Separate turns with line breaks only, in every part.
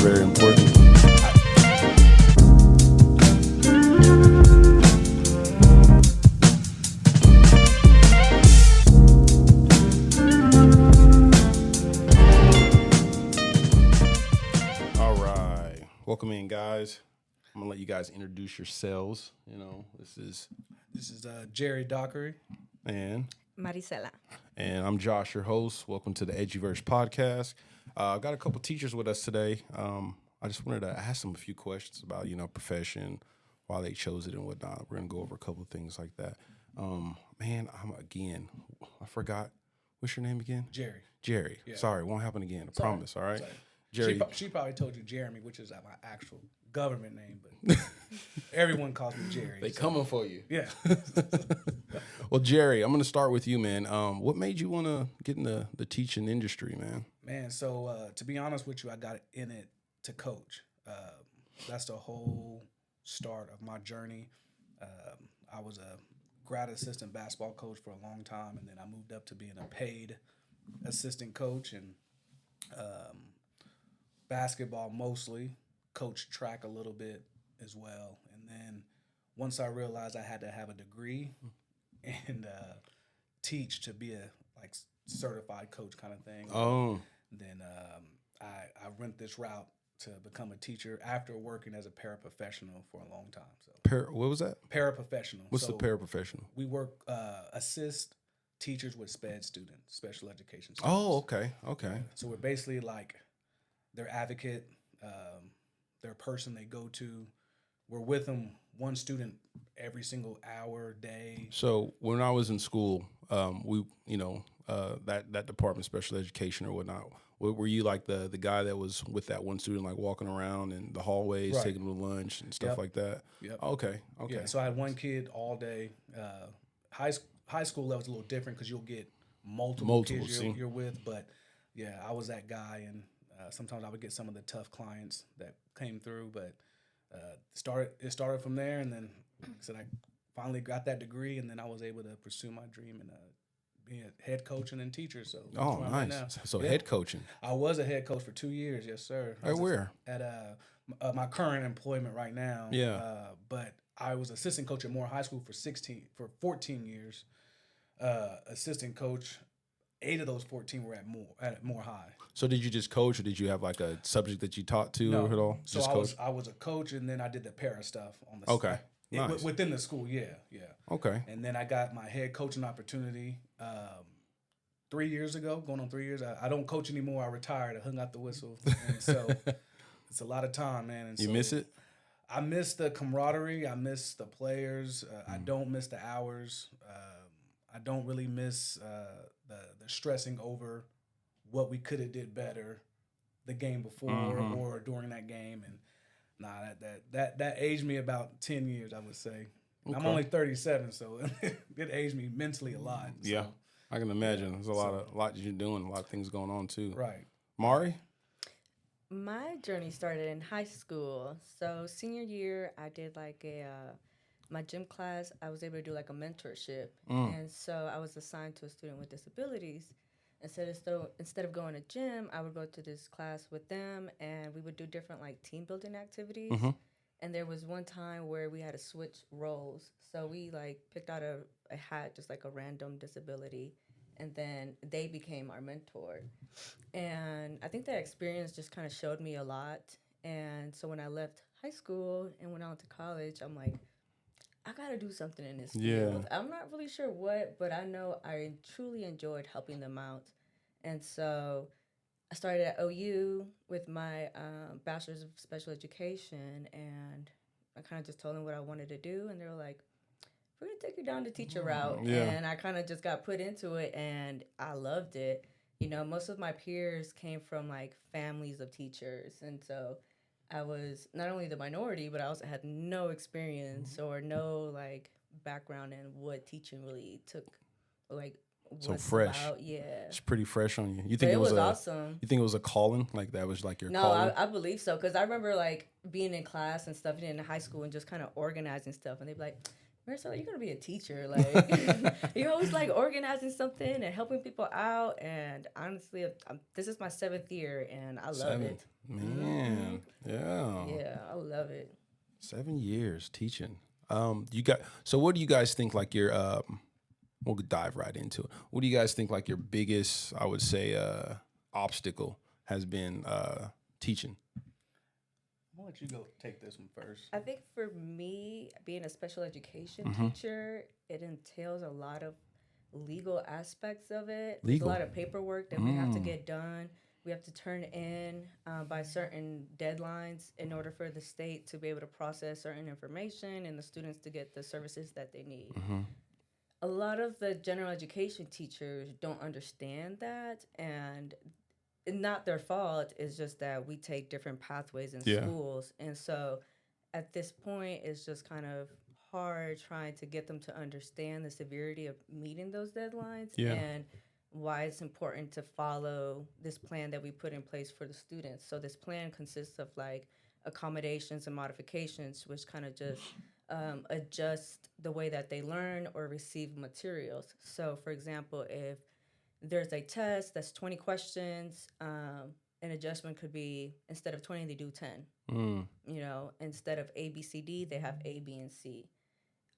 very important. All right. Welcome in, guys. I'm going to let you guys introduce yourselves. This is
Jerry Dockery.
and
Maricela.
and I'm Josh, your host. Welcome to the Edgyverse podcast. I've got a couple teachers with us today. I just wanted to ask them a few questions about, profession, why they chose it and whatnot. We're going to go over a couple of things like that. I forgot. What's your name again?
Jerry.
Yeah. Sorry, won't happen again. I promise, all right?
Sorry.
Jerry.
She probably told you Jeremy, which is my actual government name, but everyone calls me Jerry.
They coming for you.
Yeah.
Well, Jerry, I'm going to start with you, man. What made you want to get in the teaching industry, man?
Man, so to be honest with you, I got in it to coach. That's the whole start of my journey. I was a grad assistant basketball coach for a long time, and then I moved up to being a paid assistant coach and basketball mostly, coached track a little bit as well. And then once I realized I had to have a degree and teach to be a certified coach kind of thing. Then I went this route to become a teacher after working as a paraprofessional for a long time. So
What was that?
Paraprofessional.
What's the paraprofessional?
We work assist teachers with SPED students, special education students.
Oh, okay.
So we're basically like their advocate, their person they go to. We're with them, one student every single hour, day.
So when I was in school, that department, special education or whatnot, were you like the guy that was with that one student, like walking around in the hallways,
Right.
taking them to lunch and stuff like that?
Yep.
Okay.
Yeah, so I had one kid all day. High school level's a little different because you'll get multiple kids you're with. But yeah, I was that guy, and sometimes I would get some of the tough clients that came through. But it started from there, and then I finally got that degree, and then I was able to pursue my dream and being a head coach and then teacher. So
nice.
Right now.
So
yeah.
Head coaching.
I was a head coach for 2 years, yes sir.
At where?
At my current employment right now.
Yeah.
But I was assistant coach at Moore High School for 14 years. Assistant coach, 8 of those 14 were at Moore High.
So did you just coach, or did you have like a subject that you taught to
No.
at all?
So
just
I was a coach, and then I did the para stuff on the
Okay. Nice.
within the school. Yeah.
Okay.
And then I got my head coaching opportunity 3 years ago, going on 3 years. I don't coach anymore. I retired. I hung out the whistle. And so it's a lot of time, man. And
You
so
miss it?
I miss the camaraderie. I miss the players. I don't miss the hours. I don't really miss the stressing over what we could have did better the game before or during that game. And that aged me about 10 years, I would say. Okay. I'm only 37, so it aged me mentally a lot. So.
Yeah, I can imagine. There's a lot you're doing, a lot of things going on too.
Right.
Mari?
My journey started in high school. So senior year, I did my gym class. I was able to do like a mentorship, and so I was assigned to a student with disabilities. Instead of going to gym, I would go to this class with them, and we would do different like team building activities.
Mm-hmm.
And there was one time where we had to switch roles. So we like picked out a hat, just like a random disability, and then they became our mentor. And I think that experience just kind of showed me a lot. And so when I left high school and went on to college, I'm like, I got to do something in this field. I'm not really sure what, but I know I truly enjoyed helping them out. And so I started at OU with my bachelor's of special education, and I kind of just told them what I wanted to do, and they were like, we're going to take you down the teacher route.
Yeah.
And I kind of just got put into it, and I loved it. Most of my peers came from, like, families of teachers, and so I was not only the minority, but I also had no experience or no, like, background in what teaching really took, like,
So fresh.
About. Yeah.
It's pretty fresh on you. You think
it was
awesome? You think it was a calling? Like that was like your
No,
calling?
I believe so. Because I remember like being in class and stuff in high school and just kind of organizing stuff. And they'd be like, Maricela, you're going to be a teacher. Like, you're always like organizing something and helping people out. And honestly, this is my 7th year and I love it.
Man,
I love it.
7 years teaching. You got so what do you guys think like your we'll dive right into it. What do you guys think like your biggest, I would say, obstacle has been teaching?
I'll let you go take this one first.
I think for me, being a special education teacher, it entails a lot of legal aspects of it. There's
Legal.
a lot of paperwork that we have to get done. We have to turn in by certain deadlines in order for the state to be able to process certain information and the students to get the services that they need. A lot of the general education teachers don't understand that, and not their fault. It's just that we take different pathways in
Yeah.
schools, and so at this point, it's just kind of hard trying to get them to understand the severity of meeting those deadlines
Yeah.
and why it's important to follow this plan that we put in place for the students. So this plan consists of like accommodations and modifications, which kind of just adjust the way that they learn or receive materials. So, for example, if there's a test that's 20 questions, an adjustment could be instead of 20, they do 10. You know, instead of A, B, C, D, they have A, B, and C.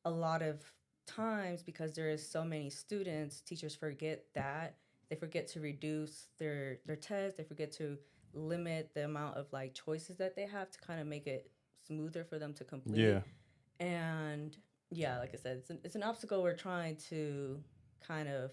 A lot of times, because there is so many students, teachers forget that. They forget to reduce their tests. They forget to limit the amount of like choices that they have to kind of make it smoother for them to complete.
Yeah.
And yeah, like I said, it's an obstacle we're trying to kind of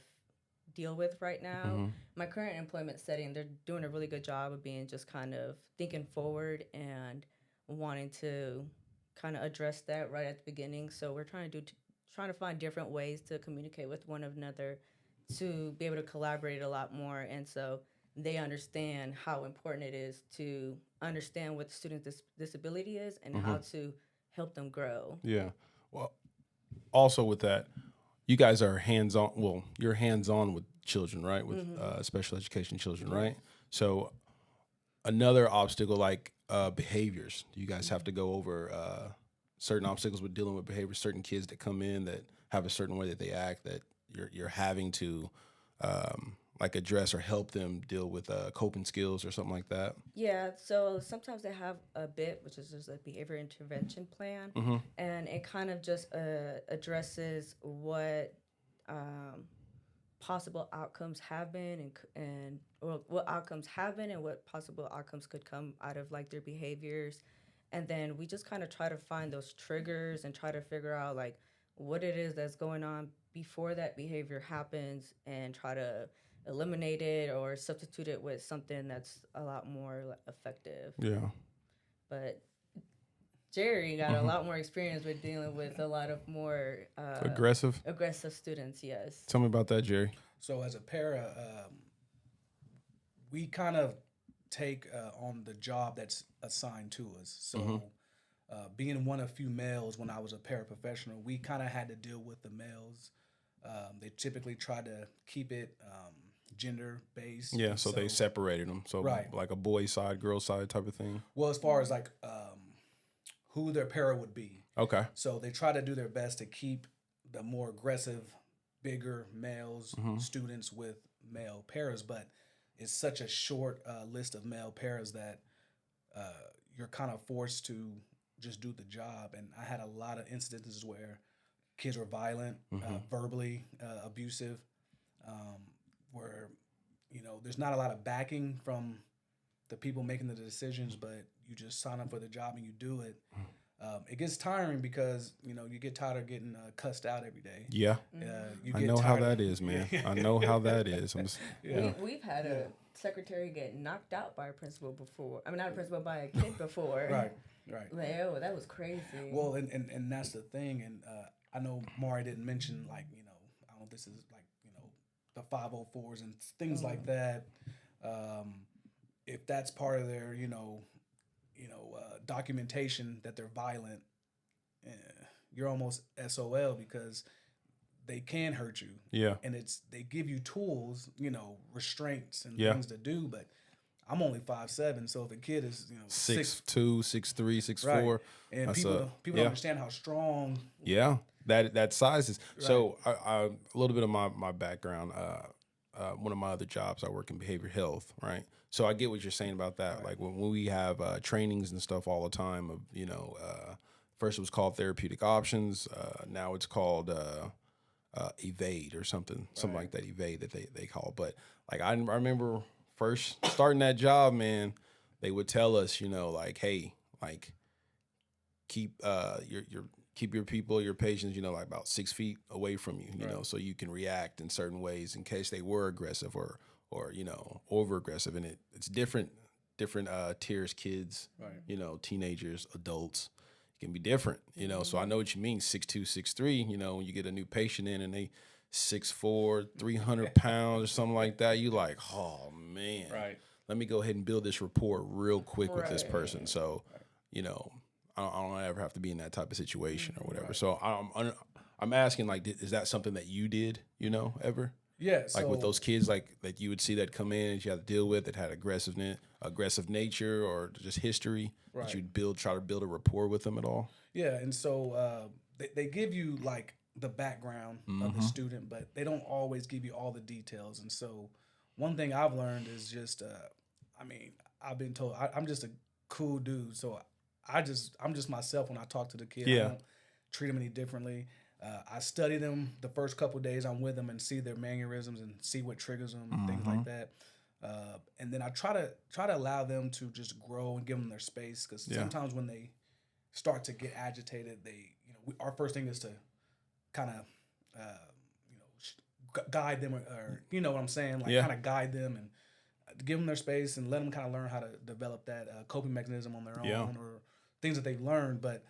deal with right now. My current employment setting, they're doing a really good job of being just kind of thinking forward and wanting to kind of address that right at the beginning. So we're trying to find different ways to communicate with one another to be able to collaborate a lot more, and so they understand how important it is to understand what the student's disability is and how to help them grow.
Yeah. Well, also with that, you guys are hands-on. Well, you're hands-on with children, right? With special education children, right? So another obstacle like behaviors. Do you guys have to go over certain obstacles with dealing with behavior? Certain kids that come in that have a certain way that they act that you're having to like address or help them deal with coping skills or something like that?
Yeah, so sometimes they have a bit, which is just a behavior intervention plan, and it kind of just addresses what possible outcomes have been or what outcomes have been and what possible outcomes could come out of like their behaviors. And then we just kind of try to find those triggers and try to figure out like what it is that's going on before that behavior happens and try to eliminate it or substitute it with something that's a lot more effective.
Yeah.
But Jerry got a lot more experience with dealing with a lot of more
Aggressive.
students, yes.
Tell me about that, Jerry.
So as a para, we kind of take on the job that's assigned to us. So being one of few males when I was a paraprofessional, we kind of had to deal with the males. They typically try to keep it gender based.
Yeah, so they separated them. So
Right.
like a boy side, girl side type of thing.
Well, as far as like who their para would be.
Okay.
So they try to do their best to keep the more aggressive, bigger males, students with male paras, but it's such a short list of male paras that you're kind of forced to just do the job. And I had a lot of instances where kids were violent, verbally abusive, where, you know, there's not a lot of backing from the people making the decisions, but you just sign up for the job and you do it. It gets tiring because, you know, you get tired of getting cussed out every day.
Yeah.
You
I
get
know how
tired of-
that is, man. I know how that is. I'm just,
We've had a secretary get knocked out by a principal before. I mean, not a principal, by a kid before.
Right.
Like, oh, that was crazy.
Well, and that's the thing. And I know Mari didn't mention, like, you know, I don't know if this is like, you know, the 504s and things like that. If that's part of their, documentation that they're violent, you're almost SOL because they can hurt you.
yeah.
And they give you tools, restraints and
Yeah.
things to do, but I'm only 5'7", so if a kid is
6'2", 6'3", 6'4",
right, and
that's
people
yeah.
don't understand how strong.
Yeah, that size is. So I a little bit of my background. one of my other jobs. I work in behavioral health, right? So I get what you're saying about that. Like when we have trainings and stuff all the time of, first it was called therapeutic options. Now it's called evade or something like that. Evade that they call. But like I remember first starting that job, man, they would tell us, like, hey, like keep keep your people, your patients, like about 6 feet away from you, you know, so you can react in certain ways in case they were aggressive or over aggressive. And it's different tiers, kids, teenagers, adults. It can be different, So I know what you mean, 6'2", 6'3", when you get a new patient in and they 6'4", 300 pounds or something like that, you like, oh man, let me go ahead and build this rapport real quick with this person. So, I don't ever have to be in that type of situation or whatever. So I'm asking, like, is that something that you did, ever?
Yeah.
Like with those kids, like that you would see that come in and you had to deal with that had aggressive nature or just history that you'd try to build a rapport with them at all?
Yeah. And so they give you like the background of the student, but they don't always give you all the details. And so one thing I've learned is just, I've been told I'm just a cool dude. So I'm just myself when I talk to the kid. I don't treat them any differently. I study them the first couple of days I'm with them and see their mannerisms and see what triggers them and things like that. And then I try to allow them to just grow and give them their space, because sometimes when they start to get agitated, our first thing is to kind of guide them or you know what I'm saying, like kind of guide them and give them their space and let them kind of learn how to develop that coping mechanism on their own or things that they've learned. But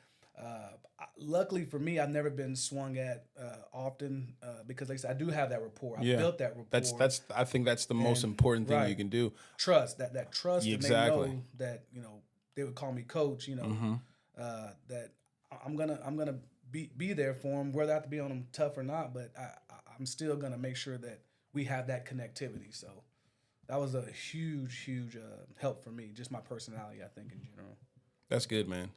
luckily for me, I've never been swung at often because, like I said, I do have that rapport. I built that rapport.
That's I think that's the most important thing you can do.
Trust that trust. Exactly. And they know that they would call me coach. That I'm gonna be there for them, whether I have to be on them tough or not. But I'm still gonna make sure that we have that connectivity. So that was a huge help for me. Just my personality, I think, in general.
That's good, man.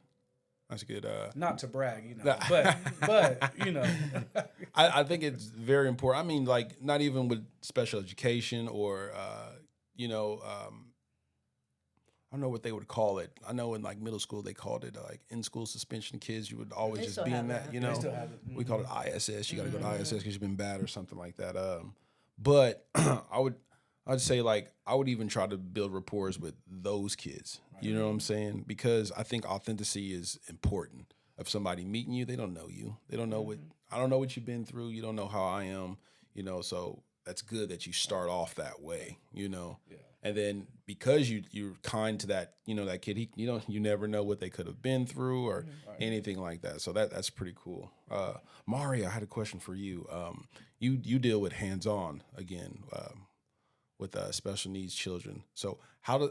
That's good.
Not to brag, but
I think it's very important. I mean, like, not even with special education or, I don't know what they would call it. I know in like middle school they called it like in-school suspension kids. You would always just be in that,
They still have it.
We call it ISS. You got to go to ISS because you've been bad or something like that. But I'd say, like, I would even try to build rapport with those kids. You know what I'm saying? Because I think authenticity is important. If somebody meeting you, they don't know you. They don't know I don't know what you've been through. You don't know how I am, so that's good that you start off that way, Yeah. And then because you're kind to that, that kid, you never know what they could have been through or anything like that. So that's pretty cool. Mario, I had a question for you. You deal with hands-on again, with special needs children. So how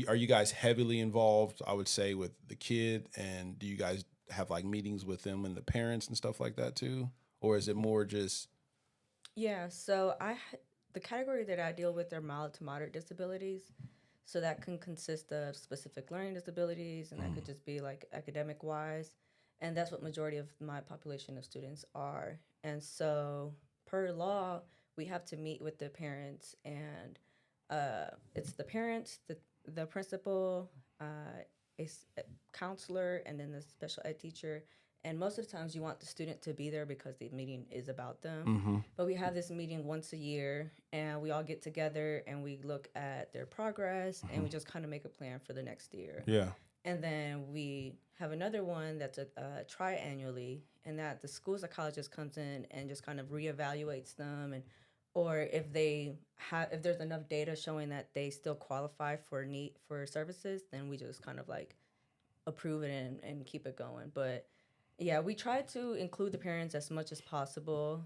are you guys heavily involved, I would say, with the kid? And do you guys have like meetings with them and the parents and stuff like that too? Or is it more just...
Yeah, so the category that I deal with are mild to moderate disabilities. So that can consist of specific learning disabilities, and that could just be like academic wise. And that's what majority of my population of students are. And so per law, we have to meet with the parents, and it's the parents, the principal, a counselor, and then the special ed teacher. And most of the times you want the student to be there because the meeting is about them. But we have this meeting once a year, and we all get together and we look at their progress, and we just kind of make a plan for the next year.
Yeah.
And then we have another one that's tri-annually, and that the school psychologist comes in and just kind of reevaluates them, or if there's enough data showing that they still qualify for services, then we just kind of like approve it and keep it going. But yeah, we try to include the parents as much as possible.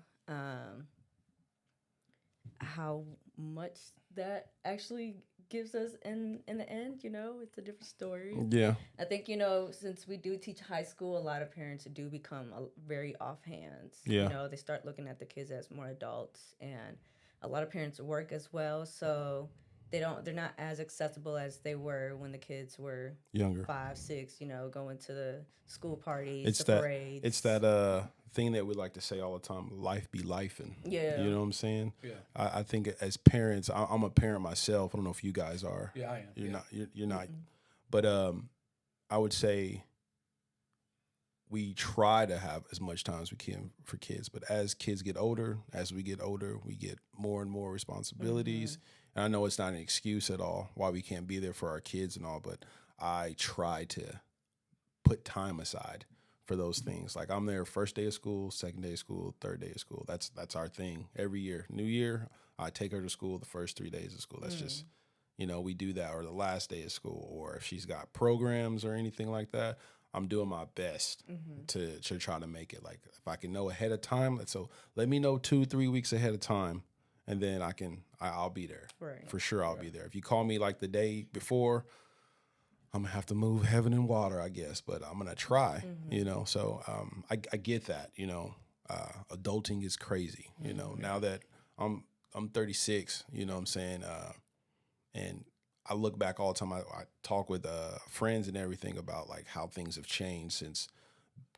How much that actually gives us in the end, it's a different story.
Yeah.
I think, since we do teach high school, a lot of parents do become very offhands.
Yeah.
They start looking at the kids as more adults, and a lot of parents work as well, so they're not as accessible as they were when the kids were
younger,
5, 6, going to the school parties, parades.
It's that thing that we like to say all the time: life be life, and
Yeah.
you know what I'm saying.
Yeah.
I think as parents, I'm a parent myself. I don't know if you guys are.
Yeah, I am.
You're
Yeah.
not. You're not. But I would say we try to have as much time as we can for kids. But as kids get older, we get more and more responsibilities. And I know it's not an excuse at all why we can't be there for our kids and all, but I try to put time aside for those things. Like I'm there first day of school, second day of school, third day of school. That's our thing every year. New Year, I take her to school the first 3 days of school. That's just, we do that, or the last day of school, or if she's got programs or anything like that, I'm doing my best to try to make it. Like if I can know ahead of time, so let me know 2-3 weeks ahead of time, and then I'll be there.
Right.
For sure I'll be there. If you call me like the day before, I'm gonna have to move heaven and water, I guess, but I'm gonna try, So I get that, adulting is crazy, Now that I'm 36, you know what I'm saying, and I look back all the time. I talk with friends and everything about like how things have changed since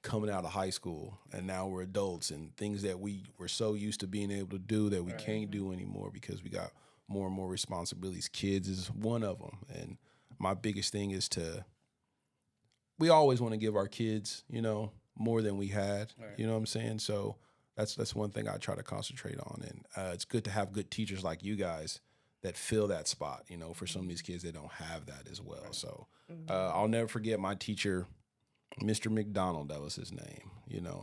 coming out of high school, and now we're adults, and things that we were so used to being able to do that we can't do anymore because we got more and more responsibilities. Kids is one of them, and my biggest thing is we always want to give our kids, more than we had.
Right.
You know what I'm saying? So that's one thing I try to concentrate on, and it's good to have good teachers like you guys that fill that spot, for some of these kids that don't have that as well. So I'll never forget my teacher, Mr. McDonald, that was his name,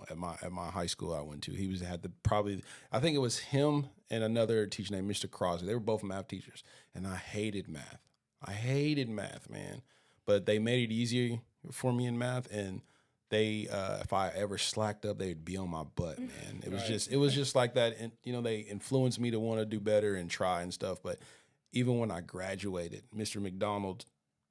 at my high school I went to. He I think it was him and another teacher named Mr. Crosby. They were both math teachers, and I hated math. I hated math, man. But they made it easier for me in math, and they, if I ever slacked up, they'd be on my butt, man. It was just like that. And, they influenced me to want to do better and try and stuff. But even when I graduated, Mr. McDonald,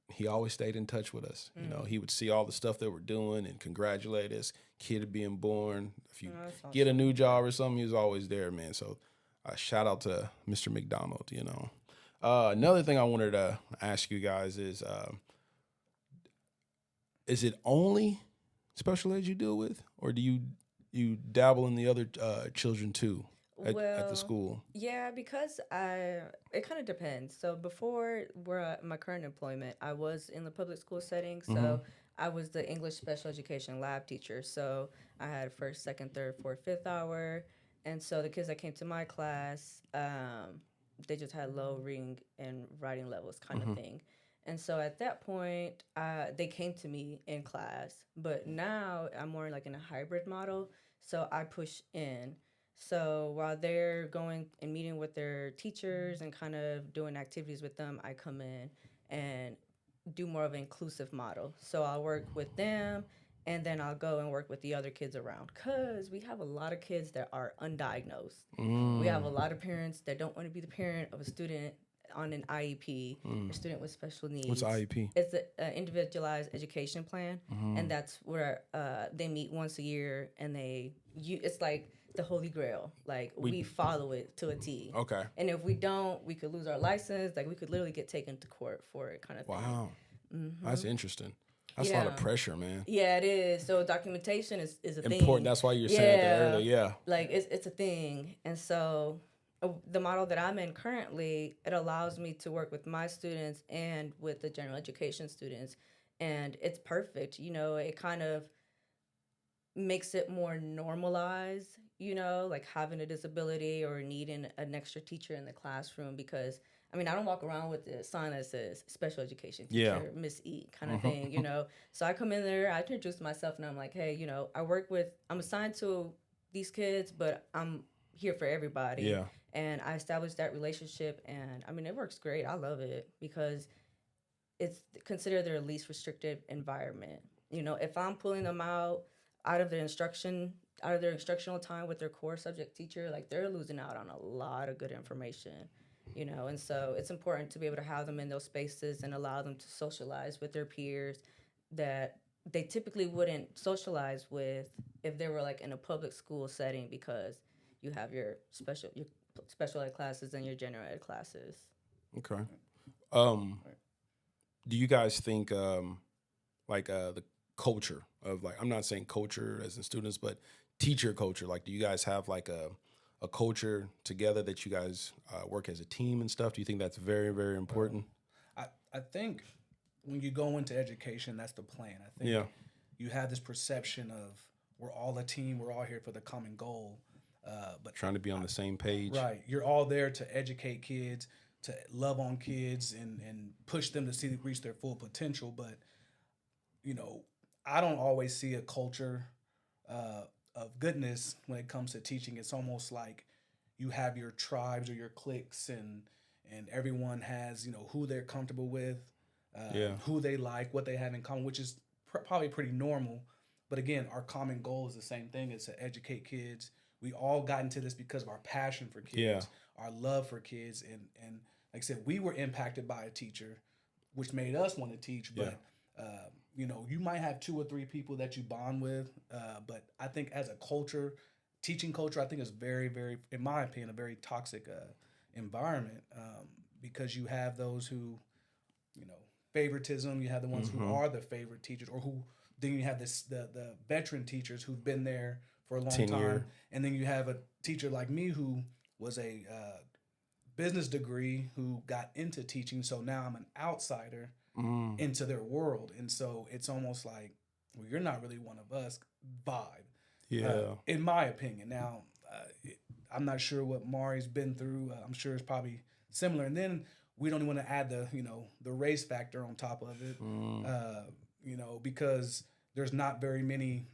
he always stayed in touch with us. He would see all the stuff that we're doing and congratulate us, kid being born. If you get a new job or something, he was always there, man. So shout out to Mr. McDonald, Another thing I wanted to ask you guys is it only special ed you deal with, or do you dabble in the other children too at the school?
Yeah, because it kind of depends. So before my current employment, I was in the public school setting. So I was the English special education lab teacher. So I had first, second, third, fourth, fifth hour. And so the kids that came to my class, they just had low reading and writing levels kind of thing. And so at that point, they came to me in class. But now I'm more like in a hybrid model. So I push in. So while they're going and meeting with their teachers and kind of doing activities with them, I come in and do more of an inclusive model. So I'll work with them, and then I'll go and work with the other kids around. Because we have a lot of kids that are undiagnosed. We have a lot of parents that don't want to be the parent of a student on an IEP, a student with special needs.
What's IEP?
It's an individualized education plan, and that's where they meet once a year, and it's like the Holy Grail. Like we follow it to a T.
Okay.
And if we don't, we could lose our license. Like we could literally get taken to court for it, kind of thing.
Wow, that's interesting. That's a lot of pressure, man.
Yeah, it is. So documentation is a thing.
Important. That's why you were saying that earlier. Yeah.
Like it's a thing, and so the model that I'm in currently, it allows me to work with my students and with the general education students, and it's perfect. It kind of makes it more normalized, like having a disability or needing an extra teacher in the classroom, because I don't walk around with the sign that says special education teacher, Miss E kind of thing, So I come in there, I introduce myself, and I'm like, hey, I'm assigned to these kids, but I'm here for everybody.
Yeah.
And I established that relationship, and it works great. I love it because it's considered their least restrictive environment. If I'm pulling them out of their instructional time with their core subject teacher, like they're losing out on a lot of good information, and so it's important to be able to have them in those spaces and allow them to socialize with their peers that they typically wouldn't socialize with if they were like in a public school setting, because you have your special ed classes and your general ed classes.
Okay. Do you guys think the culture of, like, I'm not saying culture as in students, but teacher culture? Like, do you guys have like a culture together that you guys work as a team and stuff? Do you think that's very, very important?
I think when you go into education, that's the plan. I think
Yeah.
you have this perception of we're all a team, we're all here for the common goal. But
Trying to be on the same page.
right, you're all there to educate kids, to love on kids, and push them to reach their full potential. But you know, I don't always see a culture of goodness when it comes to teaching. It's almost like you have your tribes or your cliques, and everyone has who they're comfortable with, who they like, what they have in common, which is probably pretty normal. But again, our common goal is the same thing: is to educate kids. We all got into this because of our passion for kids, our love for kids, and like I said, we were impacted by a teacher, which made us want to teach. But you might have 2 or 3 people that you bond with, but I think as a culture, teaching culture, I think is very, very, in my opinion, a very toxic environment, because you have those who, favoritism. You have the ones who are the favorite teachers, or who. Then you have the veteran teachers who've been there for a long time,
Tenure.
and then you have a teacher like me who was a business degree who got into teaching. So now I'm an outsider into their world, and so it's almost like, well, you're not really one of us vibe.
Yeah.
In my opinion. Now, I'm not sure what Mari's been through. I'm sure it's probably similar. And then we don't even want to add the race factor on top of it, because there's not very many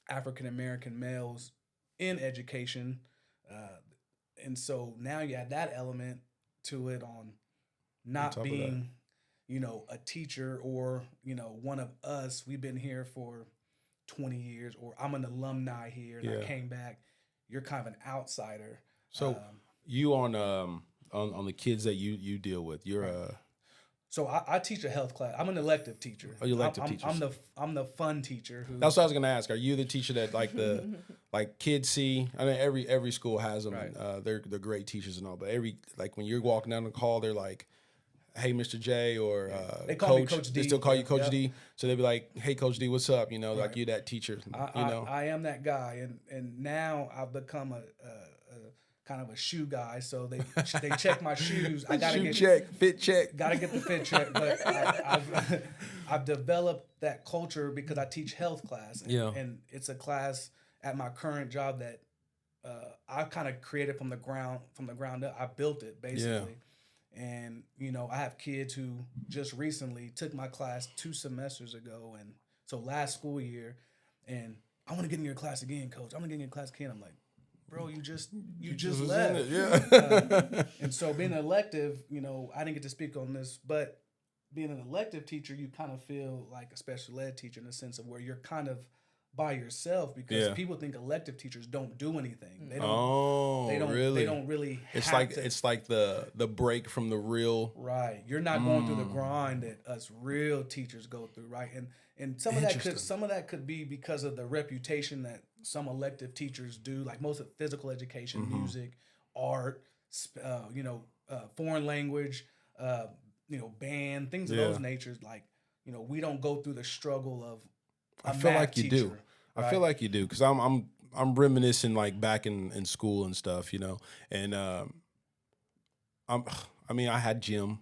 African American males in education, and so now you add that element to it on not
top of
being, a teacher, or one of us. We've been here for 20 years, or I'm an alumni here and I came back. You're kind of an outsider.
So you on the kids that you deal with, you're
So I teach a health class. I'm an elective teacher.
Oh, you elective teacher.
I'm the fun teacher who.
That's what I was gonna ask. Are you the teacher that like like kids see? I mean, every school has them.
Right.
They're great teachers and all, but like when you're walking down the hall, they're like, "Hey, Mr. J," or
They call me
Coach.
Coach D.
They still call you Coach
Yep.
D. So they'd be like, "Hey, Coach D, what's up?" Like
Right.
you that teacher.
I am that guy, and now I've become a kind of a shoe guy. So they check my shoes. I gotta
fit check.
Gotta get the fit check, but I've developed that culture because I teach health class, and it's a class at my current job that I kind of created from the ground up. I built it basically, and I have kids who just recently took my class 2 semesters ago, and so last school year, and I want to get in your class again, coach. I'm gonna get in your class again. I'm like, bro, you just
was
left.
in it,
And so being an elective, I didn't get to speak on this, but being an elective teacher, you kind of feel like a special ed teacher in the sense of where you're kind of by yourself, because people think elective teachers don't do anything. They don't.
Really?
They don't really.
It's
have
like
to.
it's like the break from the real.
Right. You're not going through the grind that us real teachers go through, right? And some of that could be because of the reputation that some elective teachers do, like most of physical education, music, art, foreign language, band, things of those natures. Like, we don't go through the struggle of
I feel like you do. I feel like you do, because I'm reminiscing like back in school and stuff, and I had gym.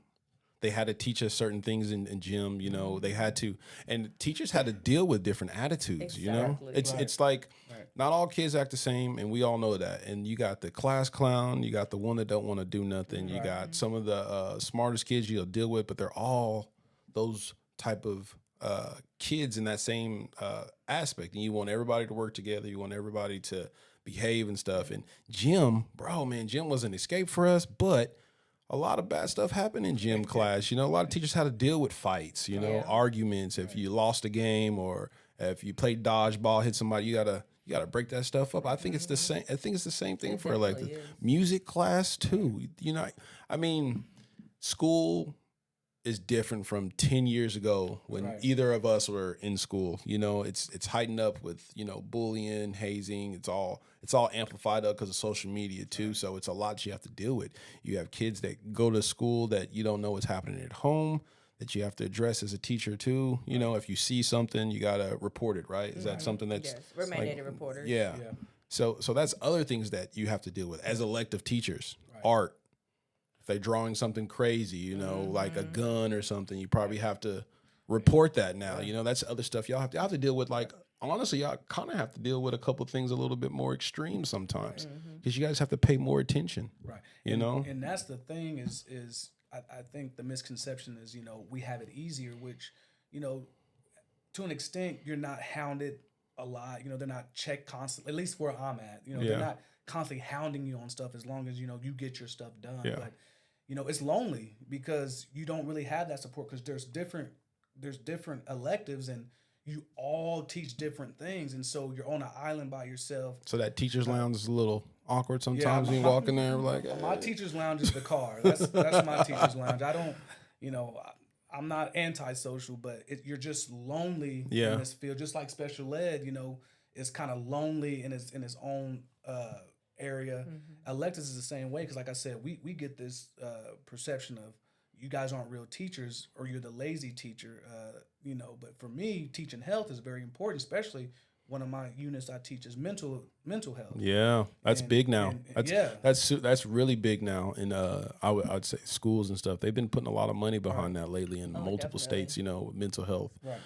They had to teach us certain things in gym, they had to, and teachers had to deal with different attitudes,
Exactly.
It's like not all kids act the same, and we all know that. And you got the class clown, you got the one that don't want to do nothing, you got some of the smartest kids you'll deal with, but they're all those type of kids in that same aspect, and you want everybody to work together, you want everybody to behave and stuff. And gym was an escape for us, but a lot of bad stuff happened in gym class. A lot of teachers had to deal with fights, arguments. If you lost a game, or if you played dodgeball, hit somebody, you gotta break that stuff up. I think it's the same. I think it's the same thing for
definitely
elective
is.
music class too. School is different from 10 years ago when either of us were in school. It's heightened up with, bullying, hazing. It's all amplified up because of social media too. So it's a lot you have to deal with. You have kids that go to school that you don't know what's happening at home. that you have to address as a teacher too? You know, if you see something, you gotta report it, right? Is that something that's
Yes, we're mandated reporters.
yeah.
Yeah.
So that's other things that you have to deal with as elective teachers.
Right.
Art. If they're drawing something crazy, you know, like a gun or something, you probably have to report that now. You know, that's other stuff y'all have to deal with. Like honestly, y'all kind of have to deal with a couple things a little bit more extreme sometimes because you guys have to pay more attention.
Right.
You
and,
know?
and that's the thing is I think the misconception is, you know, we have it easier, which, you know, to an extent, you're not hounded a lot. You know, they're not checked constantly, at least where I'm at. You know,
Yeah.
they're not constantly hounding you on stuff as long as, you know, you get your stuff done.
Yeah.
But, you know, it's lonely because you don't really have that support because there's different electives and you all teach different things. And so you're on an island by yourself.
So that teacher's lounge is a little awkward sometimes when you
my-
walk in there like
My teacher's lounge is the car. That's my teacher's lounge. I don't, you know, I'm not antisocial, but you're just lonely
Yeah.
in this field. Just like special ed, you know, is kind of lonely in its own area. Electives is the same way because, like I said, we get this perception of you guys aren't real teachers or you're the lazy teacher, you know. But for me, teaching health is very important, especially one of my units I teach is mental health.
yeah, that's
And-
big now.
and- yeah.
That's really big now in I'd say schools and stuff. They've been putting a lot of money behind that lately in multiple
definitely.
states. You know, mental health.
Right.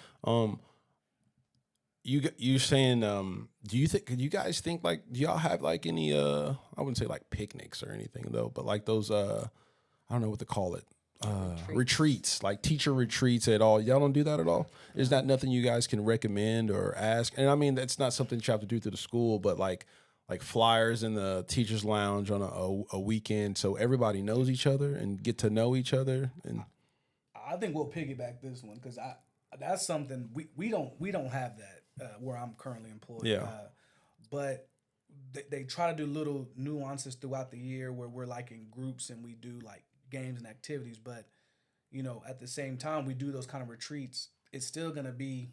You saying do you guys think like do y'all have like any I wouldn't say like picnics or anything though, but like those I don't know what to call it. Retreats, like teacher retreats at all. Y'all don't do that at all? Is that nothing you guys can recommend or ask? And I mean, that's not something you have to do through the school, but like flyers in the teacher's lounge on a weekend so everybody knows each other and get to know each other. And
I think we'll piggyback this one because that's something we don't have that where I'm currently employed.
Yeah.
But they try to do little nuances throughout the year where we're like in groups and we do like games and activities. But you know, at the same time, we do those kind of retreats. It's still gonna be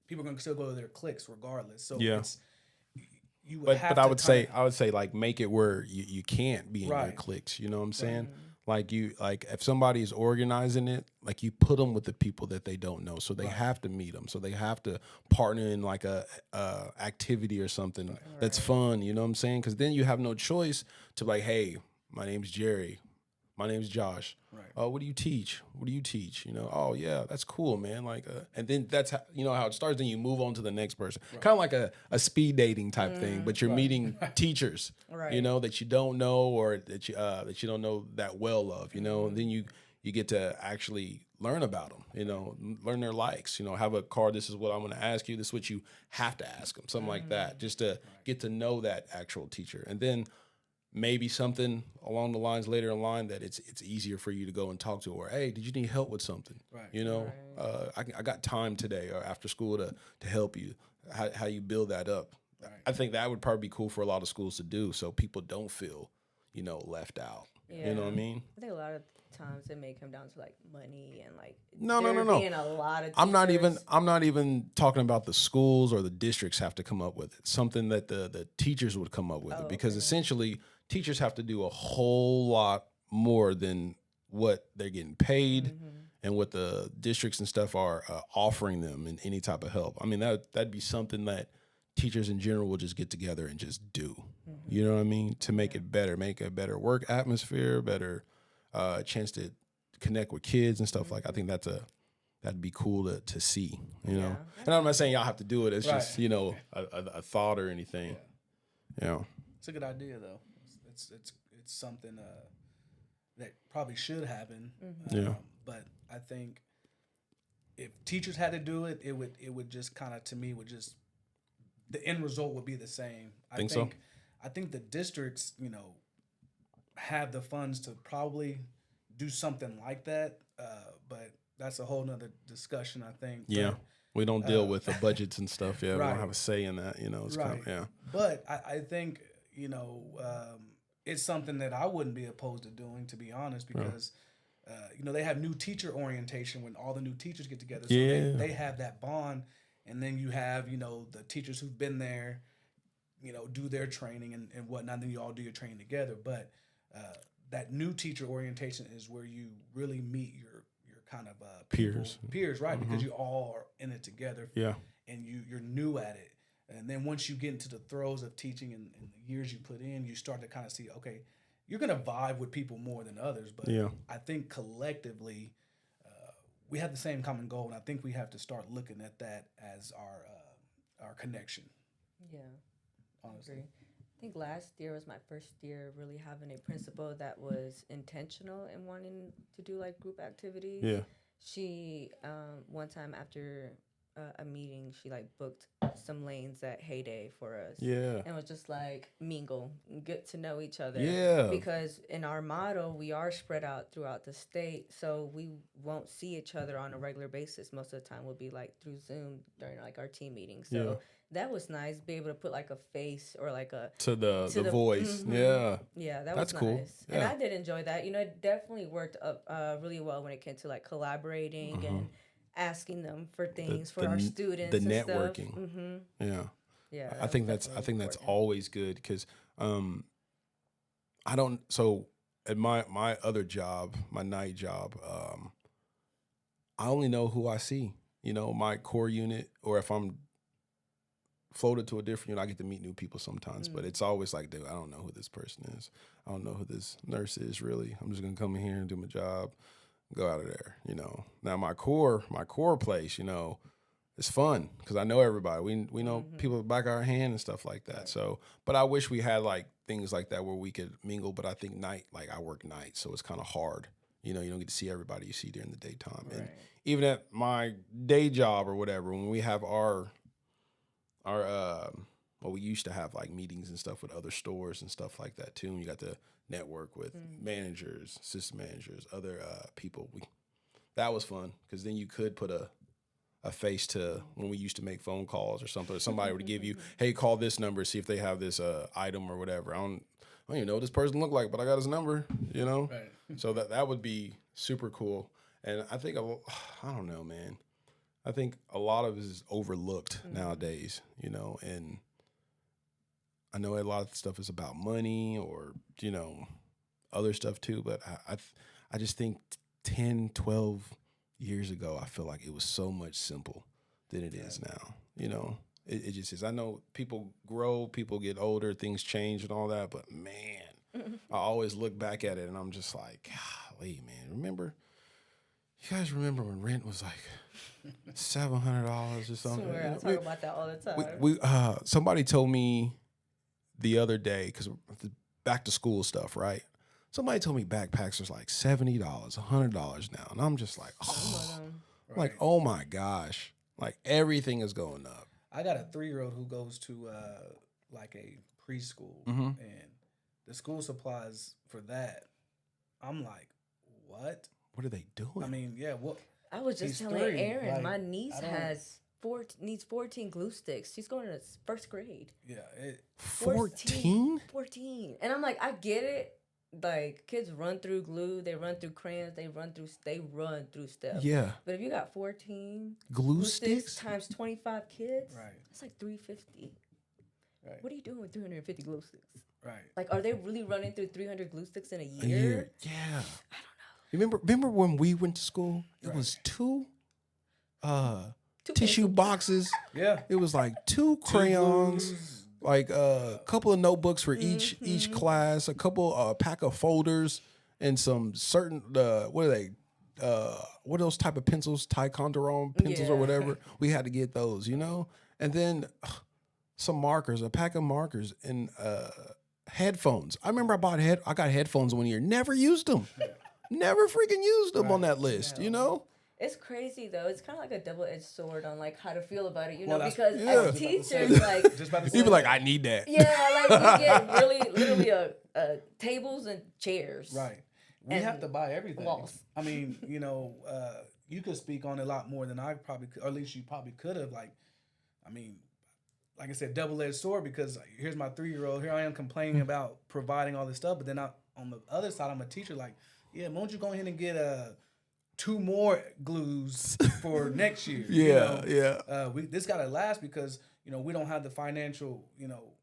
people are gonna still go to their cliques regardless. So
Yeah.
it's you would
but
have
but
to
I would say like make it where you can't be in your
Right.
cliques. You know what I'm saying? Like if somebody is organizing it, like you put them with the people that they don't know, so they have to meet them, so they have to partner in like a activity or something that's fun. You know what I'm saying? Because then you have no choice to like, hey, my name's Jerry, my name's Josh.
Right.
Oh, what do you teach? What do you teach? You know, oh yeah, that's cool, man. Like, and then that's how you know how it starts. Then you move on to the next person, kind of like a speed dating type thing. But you're meeting teachers,
Right.
you know, that you don't know or that you don't know that well of, you know. And then you get to actually learn about them, you know, learn their likes. You know, have a card. This is what I'm going to ask you. This is what you have to ask them. Something like that, just to get to know that actual teacher, and then maybe something along the lines later in line that it's easier for you to go and talk to, or hey, did you need help with something?
Right.
You know, I got time today or after school to help you. How you build that up?
Right.
I think that would probably be cool for a lot of schools to do, so people don't feel, you know, left out. You know what I mean?
I think a lot of times it may come down to like money and like
No.
being a lot of
I'm not
teachers.
even talking about the schools or the districts have to come up with it. Something that the teachers would come up with it, because essentially teachers have to do a whole lot more than what they're getting paid and what the districts and stuff are offering them in any type of help. I mean, that'd be something that teachers in general will just get together and just do. You know what I mean? To make it better, make a better work atmosphere, better chance to connect with kids and stuff. Like I think that'd be cool to see, you know. And I'm not saying y'all have to do it. It's just, you know, a thought or anything. Yeah.
It's a good idea though. It's something that probably should happen.
Yeah.
But I think if teachers had to do it, it would just kind of, to me, would just the end result would be the same.
Think so?
I think the districts, you know, have the funds to probably do something like that. But that's a whole nother discussion, I think.
Yeah.
But,
We don't deal with the budgets and stuff. Yeah. We
Right.
don't have a say in that, you know. It's kind of, yeah.
But I think, you know, it's something that I wouldn't be opposed to doing, to be honest, because, you know, they have new teacher orientation when all the new teachers get together. So
Yeah.
they have that bond. And then you have, you know, the teachers who've been there, you know, do their training and whatnot. And then you all do your training together. But that new teacher orientation is where you really meet your kind of
Peers.
peers, right? Because you all are in it together,
Yeah.
and you're new at it. And then once you get into the throes of teaching and the years you put in, you start to kind of see, okay, you're gonna vibe with people more than others. But
Yeah.
I think collectively, we have the same common goal, and I think we have to start looking at that as our connection.
Yeah.
Honestly,
Agree. I think last year was my first year really having a principal that was intentional in wanting to do like group activities.
Yeah.
She one time after a meeting, she like booked some lanes at Heyday for us.
Yeah.
And was just like mingle, get to know each other.
Yeah.
Because in our model, we are spread out throughout the state, so we won't see each other on a regular basis. Most of the time, we'll be like through Zoom during like our team meetings. So
Yeah.
that was nice, be able to put like a face or like a
To the
the-
voice.
Mhm.
Yeah.
yeah, that
That's
was
cool.
nice. And
Yeah.
I did enjoy that. You know, it definitely worked up really well when it came to like collaborating and asking them for things for
the
our
n-
students.
the
and
networking.
Stuff. Mm-hmm.
Yeah.
Yeah,
I think that's always good because I don't so at my other job, my night job, I only know who I see. You know, my core unit, or if I'm floated to a different unit, I get to meet new people sometimes. But it's always like, dude, I don't know who this person is. I don't know who this nurse is really. I'm just gonna come in here and do my job, go out of there. You know. Now my core place, you know, it's fun because I know everybody. We know people back our hand and stuff like that.
Right.
So, but I wish we had like things like that where we could mingle. But I think night, like I work nights, so it's kind of hard. You know, you don't get to see everybody you see during the daytime. And
Right.
even at my day job or whatever, when we have our well, we used to have like meetings and stuff with other stores and stuff like that too. And you got to network with managers, assistant managers, other people. That was fun because then you could put a face to when we used to make phone calls or something. Or somebody would give you, hey, call this number, see if they have this item or whatever. I don't even know what this person looked like, but I got his number, you know?
right?
So that would be super cool. And I think, I don't know, man. I think a lot of it is overlooked nowadays, you know, and I know a lot of stuff is about money or, you know, other stuff too, but I just think 10, 12 years ago, I feel like it was so much simple than it is now, you know. It just is. I know people grow, people get older, things change and all that, but man, I always look back at it and I'm just like, golly, man, you guys remember when rent was like $700 or something?
Swear, I talk about that all the time.
We somebody told me the other day, because back to school stuff, right? Somebody told me backpacks was like $70, $100 now, and I'm just like, like, oh my gosh, like everything is going up.
I got a 3-year-old who goes to like a preschool,
Mhm.
and the school supplies for that, I'm like, what?
What are they doing?
I mean, yeah, what?
I was just
He's
telling
3,
Aaron,
like,
my niece
I don't-
needs 14 glue sticks. She's going to first grade.
Yeah,
14?
14. And I'm like, I get it. Like, kids run through glue, they run through crayons, they run through stuff.
Yeah,
But if you got 14
glue sticks.
times 25 kids,
right,
that's like 350.
right,
What are you doing with 350 glue sticks?
right.
Like, are they really running through 300 glue sticks in a year?
A year, yeah. I don't know. Remember when we went to school? It was two
Two
tissue
pencils.
boxes.
Yeah,
It was like 2 crayons,
glues.
like a couple of notebooks for each class, a couple pack of folders, and some certain what are they? What are those type of pencils? Ticonderon pencils or
Yeah.
whatever. We had to get those, you know. And then some markers, a pack of markers, and headphones. I remember I got headphones one year. Never used them. Never freaking used them on that list, you know.
It's crazy though. It's kind of like a double-edged sword on like how to feel about it, you
Well,
know?
that's-
Because
yeah.
as teachers, like,
Just about to say
You be like,
that.
I need that.
yeah, like we get literally tables and chairs.
Right. We
And
have to buy everything.
walls.
I mean, you know, you could speak on it a lot more than I probably could, or at least you probably could have. Like, I mean, like I said, double-edged sword, because here's my 3-year-old. Here I am complaining about providing all this stuff. But then on the other side, I'm a teacher. Like, yeah, why don't you go ahead and get 2 more glues for next year? you
Yeah,
know?
yeah.
This got to last because, you know, we don't have the financial, you know,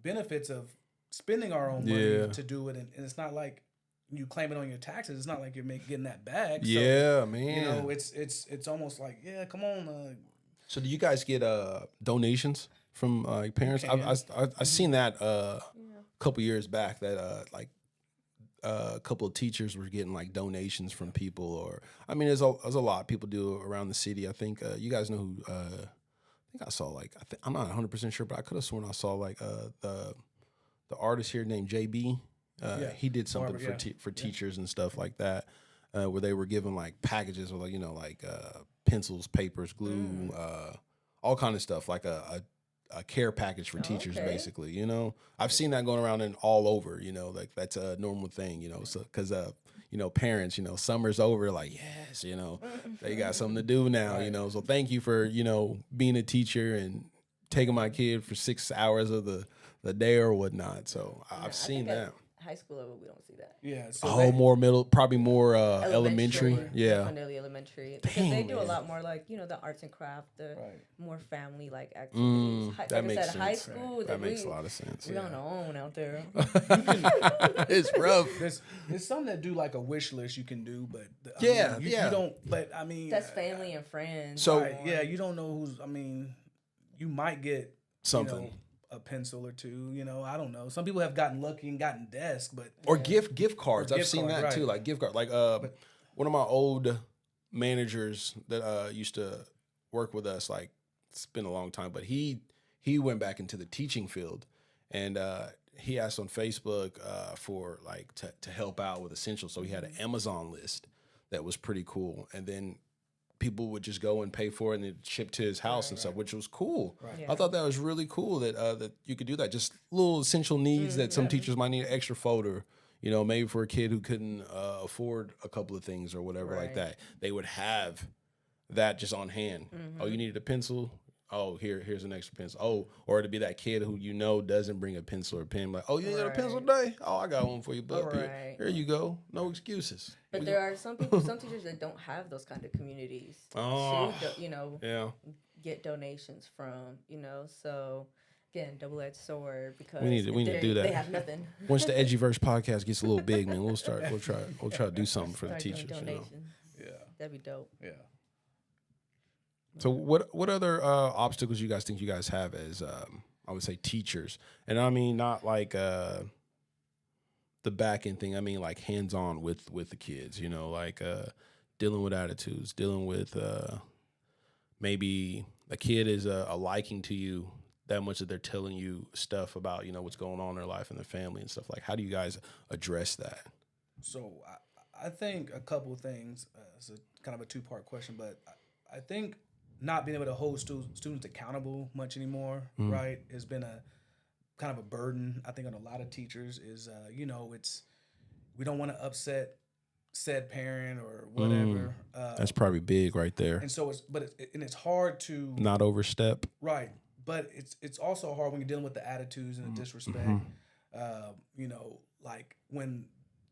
benefits of spending our own money
Yeah.
to do it. And it's not like, you claim it on your taxes, it's not like you're getting that back. So,
Yeah, man.
you know, it's almost like, yeah, come on.
So do you guys get donations from parents?
can.
I seen that a couple years back that like a couple of teachers were getting like donations from people, or I mean, there's a lot people do around the city. I think you guys know who. I think I saw like I'm not 100% sure, but I could have sworn I saw like the artist here named JB. He did something for teachers and stuff like that, where they were given like packages with like pencils, papers, glue, all kind of stuff, like a care package for teachers, basically. You know, I've seen that going around and all over. You know, like that's a normal thing. You know, so because parents, summer's over, like yes, they got something to do now. Right. So thank you for being a teacher and taking my kid for 6 hours of the day or whatnot. So I've seen that.
High school level, we don't see that.
Yeah. So
more middle, probably more elementary. Yeah.
Definitely elementary. Because they do a lot more like, the arts and craft, the more family like activities.
That makes sense.
High school,
that makes a lot of sense.
We on our own out there.
It's rough.
There's some that do like a wish list you can do, but you don't. But I mean,
that's family and friends.
So
you don't know who's. I mean, you might get
something.
A pencil or two, I don't know. Some people have gotten lucky and gotten desks, but
or gift cards. I've seen that too, like gift card. Like one of my old managers that used to work with us, like it's been a long time, but he went back into the teaching field, and he asked on Facebook for like to help out with essentials. So he had an Amazon list that was pretty cool, and then people would just go and pay for it and it'd ship to his house and stuff, which was cool. Right. Yeah. I thought that was really cool that that you could do that. Just little essential needs that some teachers might need, an extra folder, maybe for a kid who couldn't afford a couple of things or whatever like that. They would have that just on hand. Oh, you needed a pencil? Oh, here's an extra pencil. Oh, or to be that kid who doesn't bring a pencil or pen. Like, oh, you need a pencil today? Oh, I got one for you, bud. Here you go. No excuses.
But there are some teachers that don't have those kind of communities.
Oh,
get donations from. So again, double-edged sword because
we need to do that.
They have nothing.
Once the Edgyverse podcast gets a little big, man, we'll try to do something for the teachers.
Yeah,
that'd be dope.
Yeah.
So what other obstacles you guys think you guys have as I would say teachers, and I mean not like the back end thing. I mean like hands on with the kids. Like dealing with attitudes, dealing with maybe a kid is a liking to you that much that they're telling you stuff about what's going on in their life and their family and stuff. Like how do you guys address that?
So I think a couple of things. It's kind of a 2-part question, but I think not being able to hold students accountable much anymore, right, has been a kind of a burden, I think, on a lot of teachers. Is it's we don't want to upset said parent or whatever.
That's probably big right there.
And so it's hard to
not overstep,
right? But it's also hard when you're dealing with the attitudes and the disrespect. Like when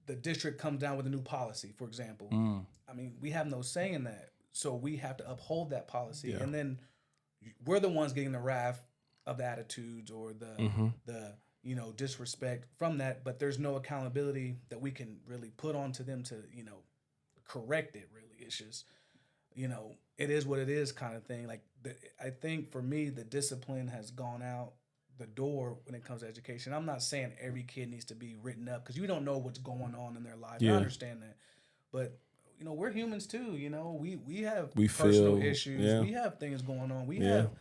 the district comes down with a new policy, for example. I mean, we have no say in that. So we have to uphold that policy, and then we're the ones getting the wrath of the attitudes or the disrespect from that. But there's no accountability that we can really put onto them to correct it. Really, it's just it is what it is kind of thing. Like I think for me, the discipline has gone out the door when it comes to education. I'm not saying every kid needs to be written up because you don't know what's going on in their life. I understand that, but we're humans too. We have personal issues. Yeah. We have things going on. We have,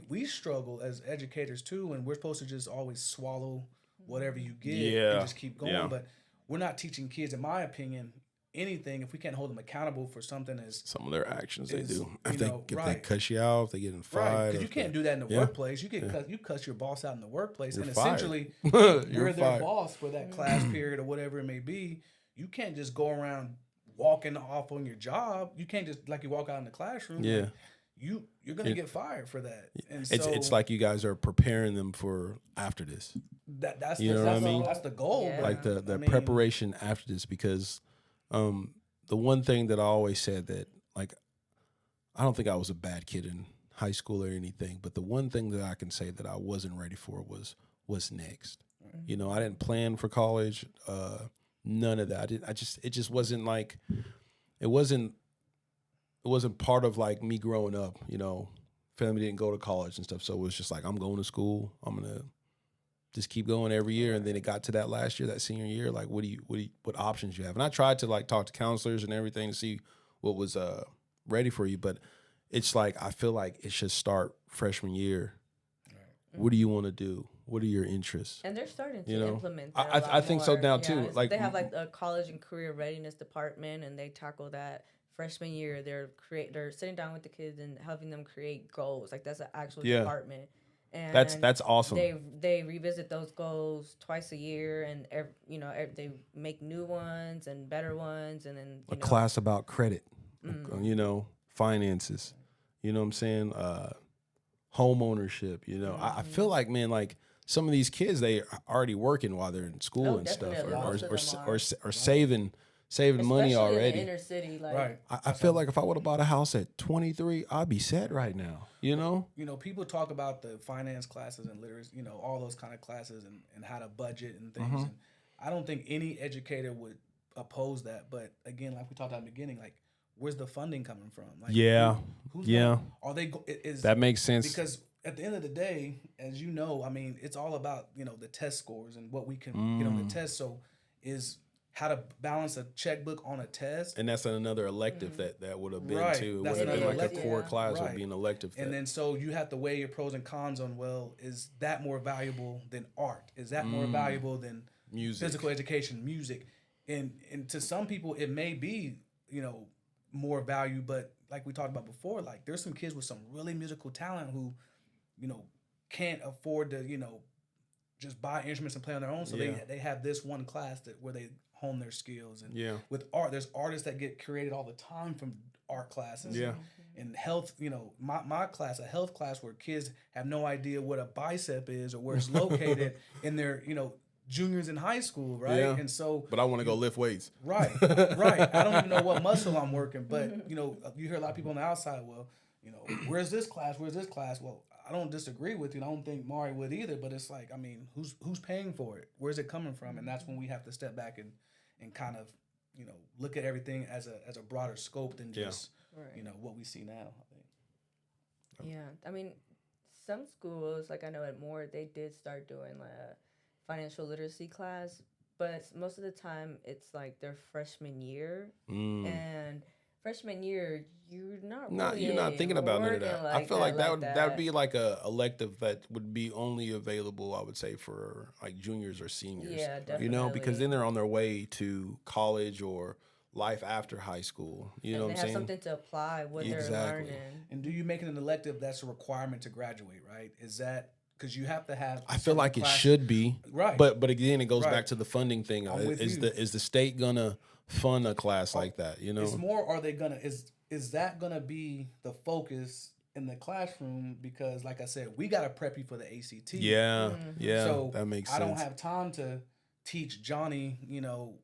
we struggle as educators too, and we're supposed to just always swallow whatever you get and just keep going. Yeah. But we're not teaching kids, in my opinion, anything if we can't hold them accountable for something as
some of their actions they do. If they cuss you out, if they get in a fight.
Right, because you can't do that in the workplace. You cuss your boss out in the workplace,
you're
and
fired.
Essentially you're their boss for that class period or whatever it may be. You can't just go around walking off on your job. You can't just like you walk out in the classroom.
Yeah.
You're gonna get fired for that. And
it's like you guys are preparing them for after this.
That's
what I mean?
That's the goal.
Yeah.
Like the preparation after this, because the one thing that I always said that like I don't think I was a bad kid in high school or anything, but the one thing that I can say that I wasn't ready for was what's next. I didn't plan for college. none of that. It just wasn't like, it wasn't part of like me growing up, you know. Family didn't go to college and stuff, so it was just like, I'm going to school. I'm gonna just keep going every year. And then it got to that last year, that senior year. Like, what options you have? And I tried to like talk to counselors and everything to see what was ready for you, but it's like, I feel like it should start freshman year. What do you want to do? What are your interests?
And they're starting to
You know,
implement that.
I think so now
Yeah,
too.
it's-
Like,
they have like a college and career readiness department, and they tackle that freshman year. They're sitting down with the kids and helping them create goals. Like, that's an actual
Yeah.
department. And
that's awesome.
They revisit those goals twice a year, and they make new ones and better ones, and then
A class about credit, you know, finances, you know what I'm saying? Home ownership, you know. I feel like, man, like some of these kids, they are already working while they're in school
Oh,
and stuff,
definitely. Most of them
or
are.
saving money
especially
already.
in the inner city. Like,
Right.
I feel like if I would have bought a house at 23, I'd be set right now, you know?
You know, people talk about the finance classes and literacy, you know, all those kind of classes and how to budget and things. And I don't think any educator would oppose that. But again, like we talked about in the beginning, like, where's the funding coming from? Like,
Yeah.
who's
Yeah.
are they? Is
That makes sense.
because at the end of the day, as you know, I mean, it's all about, you know, the test scores and what we can get on the test. So is how to balance a checkbook on a test.
And that's another elective that would have been
Right.
too. It
That's
would have been
another
like a
elective.
core
Yeah.
class
Right.
would be an elective.
And then so you have to weigh your pros and cons on, well, is that more valuable than art? Is that more valuable than
Music.
physical education, music? And to some people it may be, you know, more value, but like we talked about before, like there's some kids with some really musical talent who, you know, can't afford to, you know, just buy instruments and play on their own. So
Yeah.
they have this one class where they hone their skills. And
Yeah.
with art, there's artists that get created all the time from art classes.
Yeah.
And health, you know, my class, a health class where kids have no idea what a bicep is or where it's located in their, you know, juniors in high school, right?
Yeah.
And so
But I want to go lift weights.
right. I don't even know what muscle I'm working, but you know, you hear a lot of people on the outside, well, you know, where's this class? Where's this class? Well, I don't disagree with you. I don't think Mari would either, but it's like, I mean, who's paying for it? Where's it coming from? And that's when we have to step back and kind of, you know, look at everything as a broader scope than just
Right.
you know what we see now, I think.
Yeah, I mean, some schools, like I know at Moore, they did start doing like a financial literacy class, but most of the time it's like their freshman year, and freshman year you're
You're not thinking about none of
working
that. I feel like that would
that.
be like a elective that would be only available, I would say, for like juniors or seniors.
Yeah,
You know, because
definitely.
then they're on their way to college or life after high school. You know
and
what
they
I'm
have
saying?
something to apply what they're
Exactly.
learning.
And do you make it an elective that's a requirement to graduate, right? Is that because you have to have
I feel like it
class-
should be.
Right.
But again, it goes
Right.
back to the funding thing.
I'm with
Is
you.
the state gonna fund a class like that? You know?
It's more, are they gonna is that gonna be the focus in the classroom? Because like I said, we gotta prep you for the ACT.
Yeah, yeah.
So
that makes
I
sense.
don't have time to teach Johnny, you know,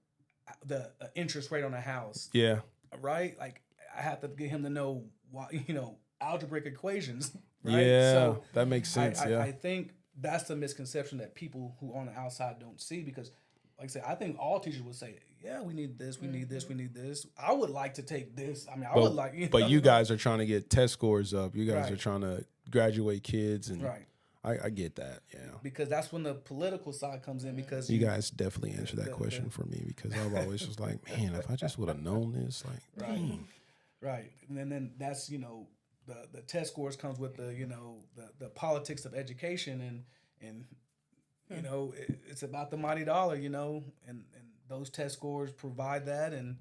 the interest rate on a house,
Yeah,
right? Like I have to get him to know why, you know, algebraic equations. Right?
yeah.
So
that makes sense.
I,
yeah.
I think that's the misconception that people who are on the outside don't see, because like I said, I think all teachers would say, yeah, we need this, we need this, we need this. I would like to take this. I mean, I would like, you know,
But you guys are trying to get test scores up. You guys
Right.
are trying to graduate kids, and
right.
I get that. Yeah,
Because that's when the political side comes in, because
you guys definitely answered that
the-
question for me, because I've always was like, man, if I just would have known this, like, dang.
right. And then that's, you know, the test scores comes with the, you know, the politics of education, and you know, it's about the mighty dollar, you know, and those test scores provide that. And,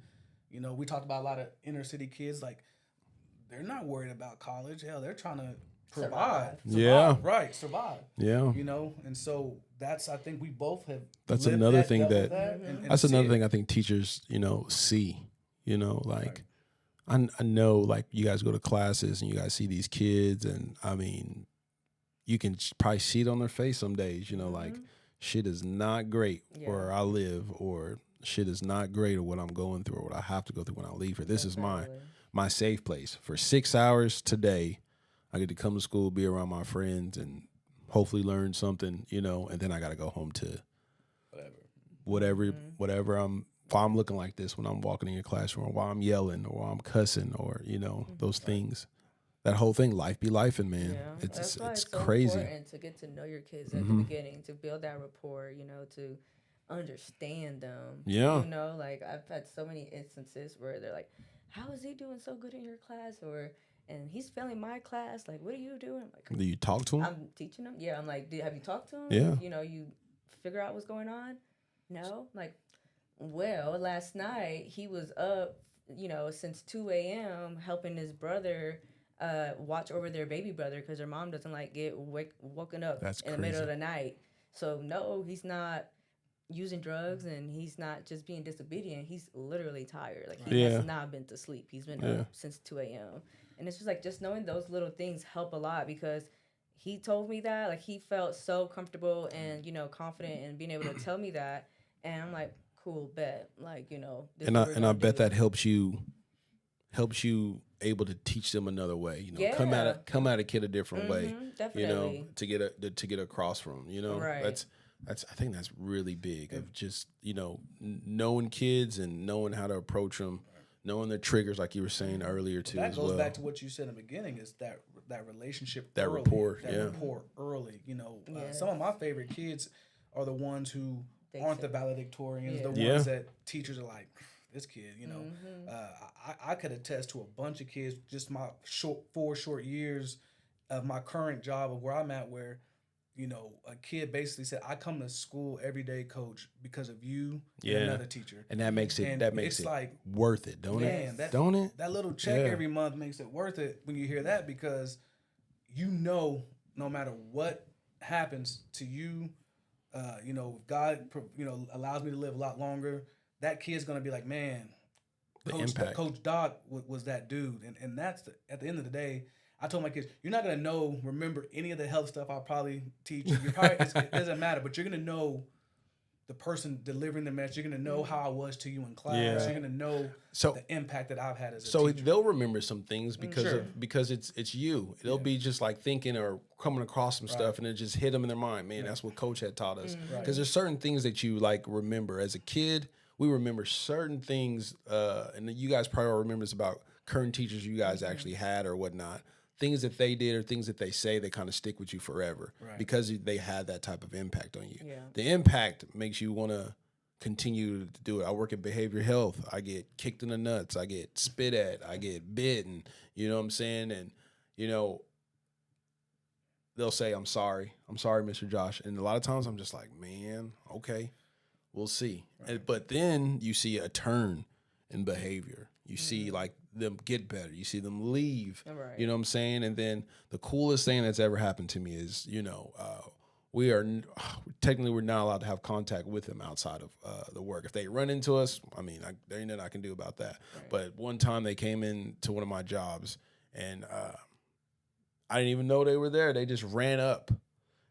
you know, we talked about a lot of inner city kids, like they're not worried about college. Hell, they're trying to provide.
Yeah.
Right. Survive.
Yeah,
You know, and so that's, I think we both have.
That's
lived
another
that,
thing
dealt with
that-
and
that's
see
another
it.
thing I think teachers, you know, see. You know, like I know, like you guys go to classes and you guys see these kids, and I mean, you can probably see it on their face some days. You know, like shit is not great
Yeah.
where I live, or shit is not great, or what I'm going through, or what I have to go through when I leave here. This is my safe place for 6 hours today. I get to come to school, be around my friends, and hopefully learn something, you know, and then I got to go home to
Whatever.
whatever why I'm looking like this when I'm walking in your classroom, or why I'm yelling, or why I'm cussing, or those things. That whole thing, life be life, and man,
Yeah,
it's
that's why
it's
it's so
crazy.
important to get to know your kids at the beginning, to build that rapport, to understand them.
Yeah.
Like I've had so many instances where they're like, "How is he doing so good in your class?" And he's failing my class. Like, what are you doing? I'm like,
Do you talk to him?
I'm teaching him. Yeah, I'm like, have you talked to him?
Yeah.
You figure out what's going on. No, like, well, last night he was up, since 2 a.m. helping his brother watch over their baby brother because their mom doesn't like get woken up
That's
in the middle of
crazy.
the night. So no, he's not using drugs and he's not just being disobedient. He's literally tired. Like he
Yeah.
has not been to sleep. He's been up since 2 a.m. And it's just like just knowing those little things help a lot because he told me that like he felt so comfortable and confident in being able to tell me that, and I'm like, cool, bet, like this
And
is
I
what we're
and I
gonna
bet
do.
that helps you able to teach them another way. Come
Yeah.
at a kid a different way.
Definitely.
To get across from.
Right.
That's I think that's really big of just knowing kids and knowing how to approach them, knowing their triggers like you were saying earlier too.
That
as
goes
well.
back to what you said in the beginning is that relationship,
That
early,
rapport,
that
yeah.
rapport early.
Yes.
Some of my favorite kids are the ones who aren't the valedictorians, the
Yeah.
ones that teachers are like, this kid, I could attest to a bunch of kids just my 4 short years of my current job of where I'm at, where a kid basically said, I come to school every day, coach, because of you and another teacher.
And that makes it
it's like,
worth it, don't
man,
it? Don't it?
That little check
Yeah.
every month makes it worth it when you hear that, because no matter what happens to you, if God allows me to live a lot longer, that kid's gonna be like, man, Coach Doc was that dude, and that's at the end of the day. I told my kids, you're not gonna remember any of the health stuff I'll probably teach you. It doesn't matter, but you're gonna know the person delivering the message. You're gonna know how I was to you in class.
Yeah.
You're gonna know the impact that I've had as a
So
teacher.
they'll remember some things because
Sure.
because it's you. They'll be just like thinking or coming across some stuff, and it just hit them in their mind. Man, that's what Coach had taught us. Because there's certain things that you like remember as a kid. We remember certain things, and you guys probably remember about current teachers you guys actually had or whatnot. Things that they did or things that they say, they kind of stick with you forever because they had that type of impact on you.
Yeah.
The impact makes you want to continue to do it. I work in behavioral health. I get kicked in the nuts. I get spit at. I get bitten. You know what I'm saying? And, they'll say, I'm sorry, Mr. Josh. And a lot of times I'm just like, man, okay, we'll see. But then you see a turn in behavior. You see like them get better. You see them leave.
Right.
You know what I'm saying? And then the coolest thing that's ever happened to me is, we are technically we're not allowed to have contact with them outside of the work. If they run into us, I mean, there ain't nothing I can do about that.
Right.
But one time they came in to one of my jobs, and I didn't even know they were there. They just ran up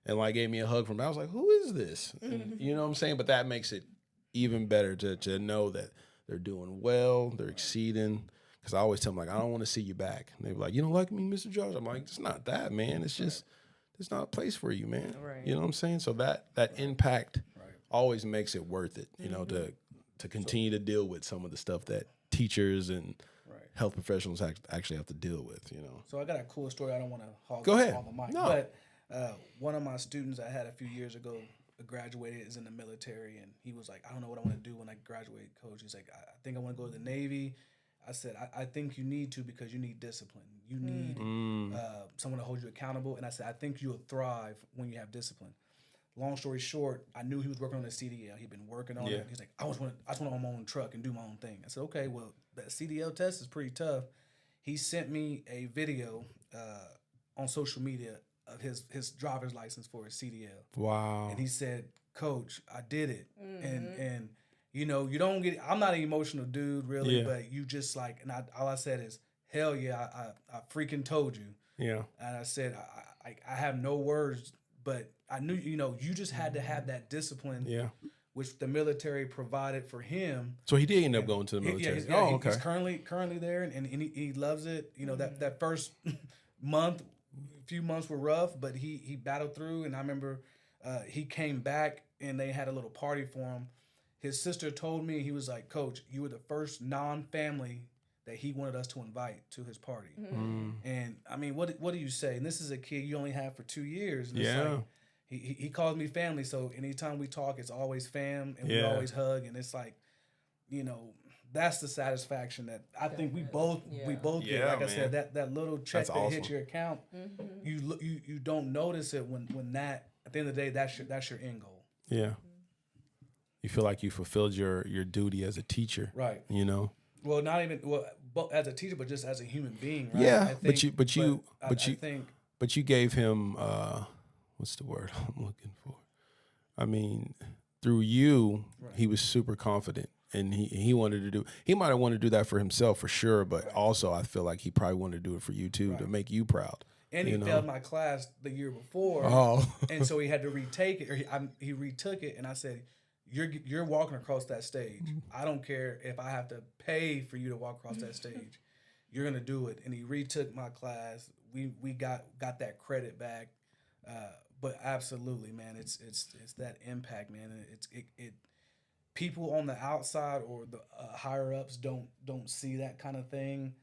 and like gave me a hug from. I was like, "Who is this?" And, you know what I'm saying? But that makes it even better to know that they're doing well, they're exceeding. Because I always tell them, like, I don't want to see you back. And they be like, you don't like me, Mr. Josh? I'm like, it's not that, man. It's just, there's not a place for you, man.
Right.
You know what I'm saying? So that impact always makes it worth it, to continue to deal with some of the stuff that teachers and health professionals actually have to deal with,
So I got a cool story. I don't want to hog
Go ahead.
all the mic.
No.
But one of my students I had a few years ago graduated, is in the military, and he was like, I don't know what I want to do when I graduate, coach. He's like, I think I want to go to the Navy. I said, I think you need to, because you need discipline. You need someone to hold you accountable. And I said, I think you'll thrive when you have discipline. Long story short, I knew he was working on the CDL. He'd been working on it. He's like, I just want to own my own truck and do my own thing. I said, okay, well, that CDL test is pretty tough. He sent me a video on social media of his driver's license for his CDL.
Wow.
And he said, Coach, I did it. And you don't get, I'm not an emotional dude really, but you just like, and all I said is, hell yeah, I freaking told you.
Yeah.
And I said, I have no words, but I knew, you just had to have that discipline, which the military provided for him.
So he did end up going to the military. Okay.
He's currently there, and he loves it. That first few months were rough, but he battled through. And I remember he came back, and they had a little party for him. his sister told me, he was like, Coach, you were the first non-family that he wanted us to invite to his party.
Mm.
And I mean, what do you say? And this is a kid you only have for 2 years. And
Yeah.
it's like, he calls me family. So anytime we talk, it's always fam, and we
Yeah.
always hug. And it's like, you know, that's the satisfaction that I think we both get.
Yeah,
Like I
man.
said, that little check
That's
that hits
awesome.
your account, you don't notice it when that, at the end of the day, that's your end goal.
Yeah. You feel like you fulfilled your duty as a teacher.
Right.
You know.
Well, not even but as a teacher, but just as a human being. Right?
Yeah,
I
but
think- I think
But you gave him what's the word I'm looking for? I mean, through you, he was super confident, and he wanted to do. He might have wanted to do that for himself for sure, but also I feel like he probably wanted to do it for you too, to make you proud.
and he
you know?
failed my class the year before.
Oh,
And so he had to retake it, or he retook it, and I said, "You're walking across that stage. I don't care if I have to pay for you to walk across that stage. You're gonna do it." And he retook my class. We got that credit back, but absolutely, man, it's that impact, man. And it people on the outside or the higher ups don't see that kind of thing.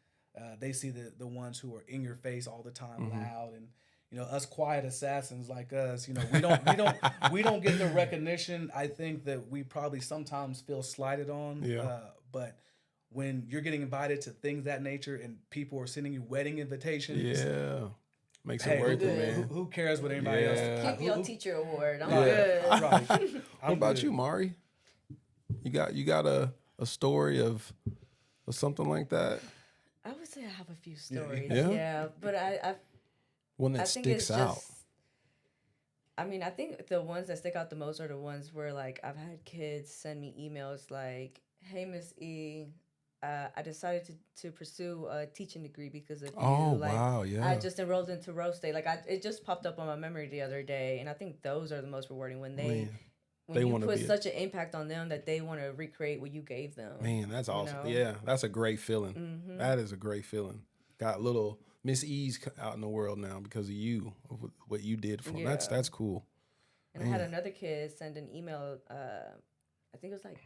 They see the ones who are in your face all the time, loud, and you know, us quiet assassins like us. You know, we don't get the recognition. I think that we probably sometimes feel slighted on.
Yeah.
But when you're getting invited to things that nature and people are sending you wedding invitations,
yeah, makes
hey,
it worth it, man.
who cares what anybody
Yeah.
else?
Keep your teacher award. I'm
Right.
good.
Right.
What about you, Mari? You got a story of something like that?
I would say I have a few stories.
Yeah?
Yeah, but I
One that
I think it's
sticks out.
just. I mean, I think the ones that stick out the most are the ones where like I've had kids send me emails like, "Hey, Miss E, I decided to pursue a teaching degree because of you.
Oh,
Like,
wow, yeah.
I just enrolled into Rose State. Like, it just popped up on my memory the other day, and I think those are the most rewarding when
Man,
when
they
you
wanna
put
be a-
such an impact on them that they want to recreate what you gave them.
Man, that's awesome.
know?
Yeah, that's a great feeling. That is a great feeling. Got little Miss E's out in the world now because of you, of what you did for them.
Yeah.
That's cool.
And I had another kid send an email. I think it was like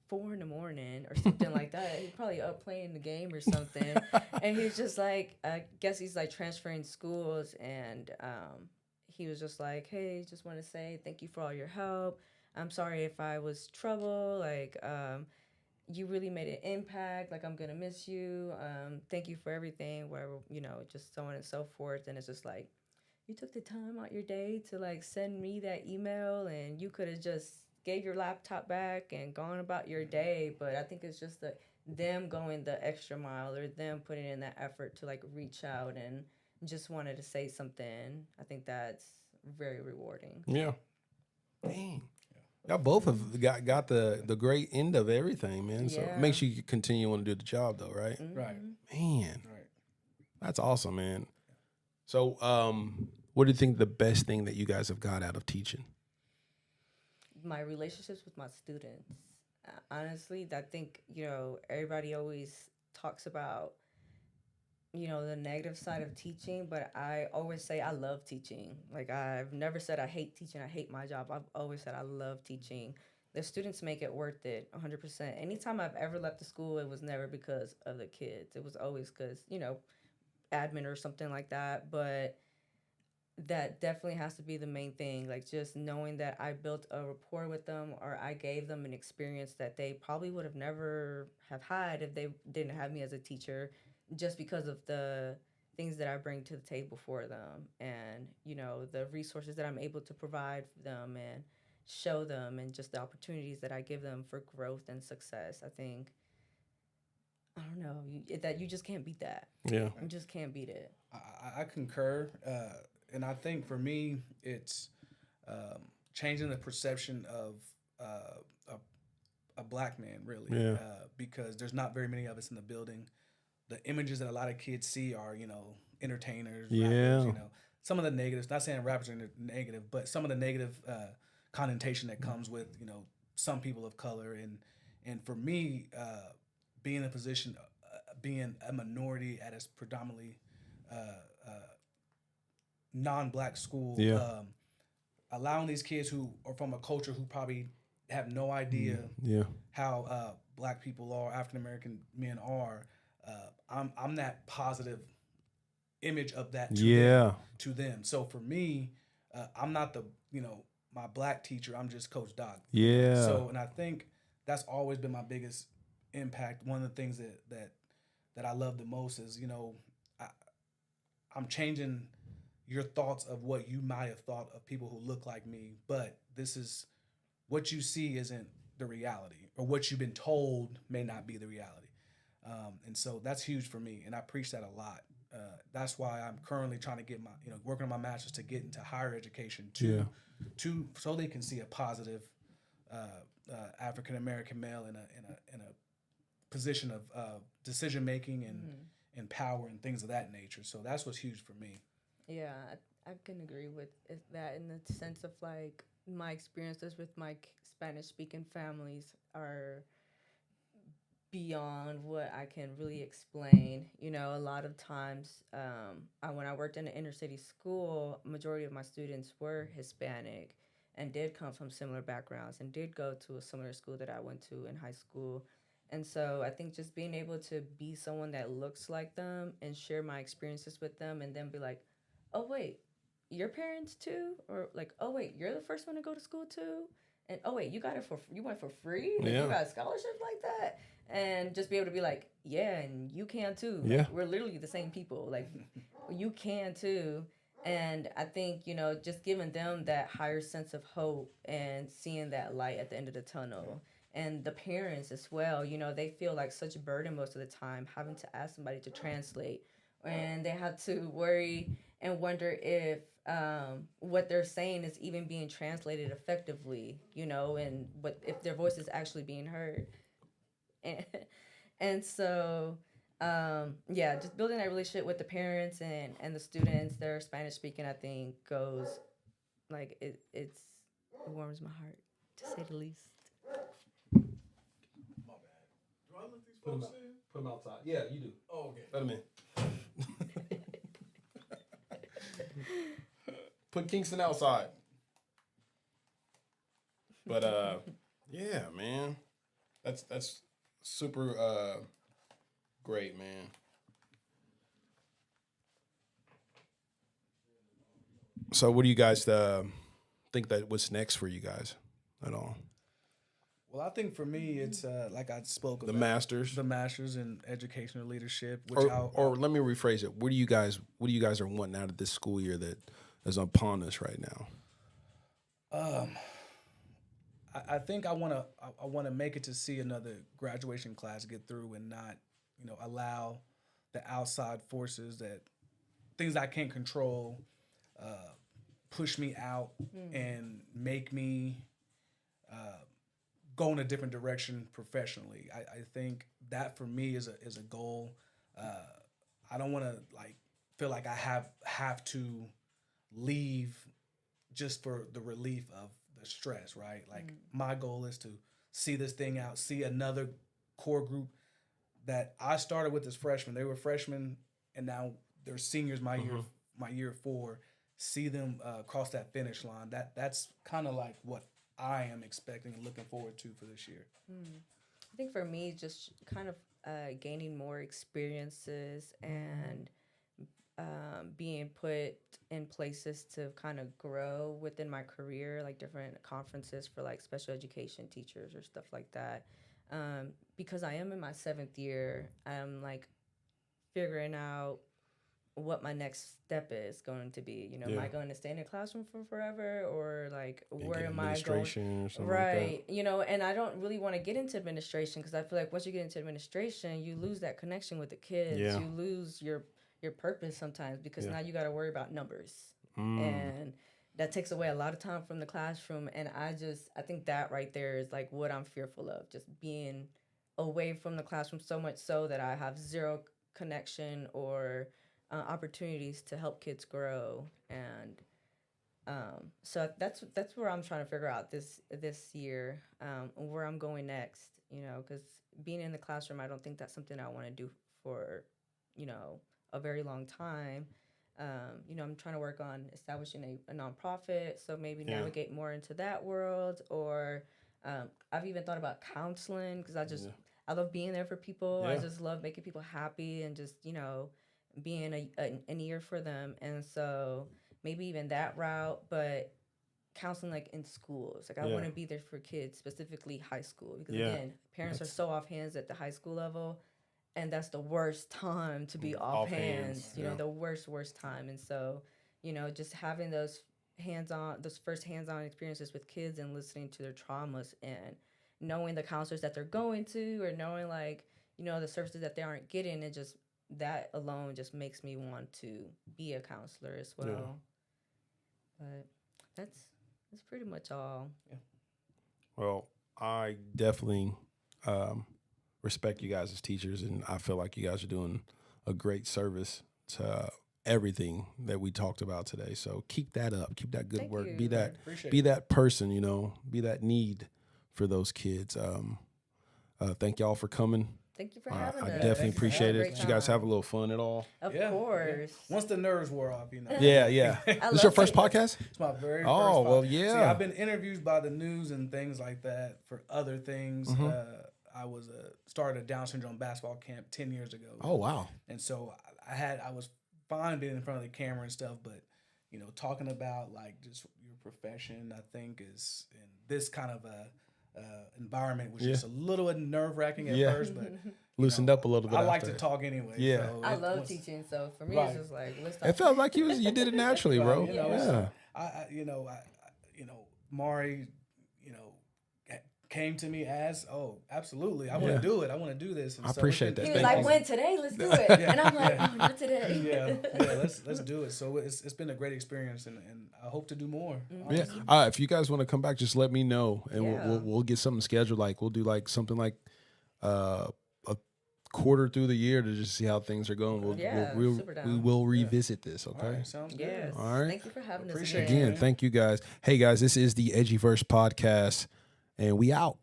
4 a.m. or something like that. He's probably up playing the game or something. And he's just like, I guess he's like transferring schools, and he was just like, "Hey, just want to say thank you for all your help. I'm sorry if I was trouble. Like, you really made an impact. Like, I'm gonna miss you. Thank you for everything. Whatever, you know, just so on and so forth." And it's just like, you took the time out your day to like send me that email, and you could have just gave your laptop back and gone about your day. But I think it's just them going the extra mile, or them putting in that effort to like reach out and just wanted to say something. I think that's very rewarding.
Yeah. Dang. Y'all both have got the great end of everything, man. So it
Yeah.
makes you continue want to do the job though, right?
Right.
Man,
Right.
that's awesome, man. So, what do you think the best thing that you guys have got out of teaching?
My relationships with my students. Honestly, I think, you know, everybody always talks about, you know, the negative side of teaching, but I always say I love teaching. Like, I've never said I hate teaching, I hate my job. I've always said I love teaching. The students make it worth it 100%. Anytime I've ever left the school, it was never because of the kids. It was always because, you know, admin or something like that. But that definitely has to be the main thing. Like, just knowing that I built a rapport with them, or I gave them an experience that they probably would have never have had if they didn't have me as a teacher, just because of the things that I bring to the table for them, and, you know, the resources that I'm able to provide for them and show them, and just the opportunities that I give them for growth and success. I think, I don't know, that you just can't beat that.
Yeah.
You just can't beat it.
I concur, and I think for me, it's changing the perception of a black man, really,
Yeah.
because there's not very many of us in the building. The images that a lot of kids see are, you know, entertainers,
Yeah.
rappers, you know, some of the negatives. Not saying rappers are negative, but some of the negative connotation that comes with, you know, some people of color, and for me, being in a position, being a minority at a predominantly non-black school,
Yeah.
allowing these kids who are from a culture who probably have no idea
Yeah.
how black people are, African American men are. I'm that positive image of that to
Yeah.
them, to them. So for me, I'm not the my black teacher. I'm just Coach Doc.
Yeah.
So and I think that's always been my biggest impact. One of the things that I love the most is I, I'm changing your thoughts of what you might have thought of people who look like me, but this is what you see isn't the reality, or what you've been told may not be the reality. And so that's huge for me, and I preach that a lot. That's why I'm currently trying to get my, working on my master's to get into higher education to so they can see a positive African American male in a position of decision making and power and things of that nature. So that's what's huge for me.
Yeah, I can agree with that in the sense of like my experiences with my Spanish speaking families are beyond what I can really explain. A lot of times, when I worked in an inner city school, majority of my students were Hispanic and did come from similar backgrounds and did go to a similar school that I went to in high school. And so I think just being able to be someone that looks like them and share my experiences with them and then be like, oh, wait, your parents too? Or like, oh, wait, you're the first one to go to school too? And oh, wait, you went for free? Like,
Yeah.
you got scholarships like that? And just be able to be like, yeah, and you can too.
Yeah.
Like, we're literally the same people. Like, you can too. And I think, just giving them that higher sense of hope and seeing that light at the end of the tunnel. And the parents as well, they feel like such a burden most of the time having to ask somebody to translate. And they have to worry and wonder if what they're saying is even being translated effectively, and if their voice is actually being heard. and, and so yeah, just building that relationship with the parents and the students that are Spanish speaking, I think goes like it warms my heart, to say the least.
My bad. Do I let these
Put them
folks
out.
in?
Put them outside. Yeah, you do.
Oh, okay.
Let them in. Put Kingston outside. But yeah, man. That's super great, man. So what do you guys think that what's next for you guys at all?
Well, I think for me, it's like I spoke
The
about
masters?
the masters in educational leadership, which
Or let me rephrase it. What do you guys are wanting out of this school year that is upon us right now?
I think I want to make it to see another graduation class get through and not allow the outside forces, that things I can't control, push me out and make me go in a different direction professionally. I think that for me is a goal. I don't want to feel like I have to leave just for the relief of the stress, right? Like my goal is to see this thing out, see another core group that I started with as freshmen. They were freshmen and now they're seniors my year 4. See them cross that finish line. That's kind of like what I am expecting and looking forward to for this year.
I think for me, just kind of gaining more experiences and being put in places to kind of grow within my career, like different conferences for like special education teachers or stuff like that. Because I am in my 7th year, I'm like figuring out what my next step is going to be. Am I going to stay in a classroom for forever, or like where am I going?
Or something
Right. And I don't really want to get into administration because I feel like once you get into administration, you lose that connection with the kids.
Yeah.
You lose your purpose sometimes because now you got to worry about numbers.
Mm.
And that takes away a lot of time from the classroom. And I think that right there is like what I'm fearful of, just being away from the classroom so much so that I have zero connection or opportunities to help kids grow. And so that's where I'm trying to figure out this year, where I'm going next, because being in the classroom, I don't think that's something I want to do for, a very long time. I'm trying to work on establishing a nonprofit, so maybe navigate more into that world, or I've even thought about counseling because I love being there for people. I
Yeah.
just love making people happy and just, being an ear for them. And so maybe even that route, but counseling like in schools. Like I
Yeah.
want to be there for kids, specifically high school, because
Yeah.
again, parents are so off hands at the high school level, and that's the worst time to be off hands.
yeah.
The worst time. And so, just having those first hands-on experiences with kids and listening to their traumas and knowing the counselors that they're going to, or knowing the services that they aren't getting, it just that alone just makes me want to be a counselor as well. But that's pretty much all.
Well, I definitely respect you guys as teachers, and I feel like you guys are doing a great service to everything that we talked about today. So keep that up. Keep that good
Thank
work.
you.
Be that
Appreciate
be that person, be that need for those kids. Thank y'all for coming.
Thank you for having
I
us.
definitely
Thank you for
appreciate
having
it.
us.
Did you guys have a little fun at all?
Of
Yeah,
course.
Once the nerves wore off,
Yeah.
I
This
love
your first
taking-
podcast?
It's my very
Oh,
first
well,
See,
yeah.
I've been interviewed by the news and things like that for other things.
Mm-hmm.
I was started a Down syndrome basketball camp 10 years ago.
Oh, wow.
And so I was fine being in front of the camera and stuff, but talking about like just your profession, I think is in this kind of a environment was just a little nerve wracking at
Yeah.
first, but
Loosened up a little bit.
I like
after.
to talk anyway.
Yeah.
so
I
it
love
was-
teaching, so for me
Right.
it's just like let's
It
talk.
felt like you did it naturally, bro.
So,
Yeah.
Mari, came to me as, absolutely, I want to do it. I want to do this. And
I
so
appreciate
it's
that.
He
been-
was
Thank
like,
you.
"When today? Let's do it."
Yeah.
And I'm like,
Yeah.
"Oh, not today."
yeah, let's do it. So it's been a great experience, and I hope to do more.
Yeah.
honestly.
If you guys want to come back, just let me know, and
Yeah.
we'll get something scheduled. Like we'll do like something like a quarter through the year to just see how things are going.
Yeah,
we
super down.
will revisit this.
All
Okay.
right, sounds good.
Yes.
All right.
Thank you for having us
Appreciate
again.
it.
Again, thank you guys. Hey guys, this is the Edgyverse podcast, and we out.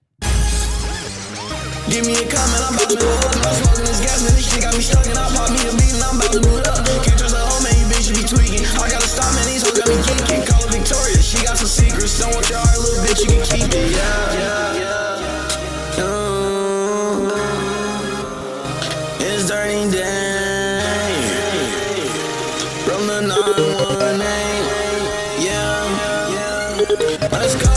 Give me a comment, I'm about to blow up. I'm smoking this gas, man, this shit got me stuck. And I pop me a beat and I'm about to boot up. Can't trust a hoe, man, you bitch, you be tweaking. I gotta stop, man, these hoes got me geeking. Call her Victoria, she got some secrets. Don't want your heart, little bitch, you can keep it. It's dirty day. From the 918. Let's go.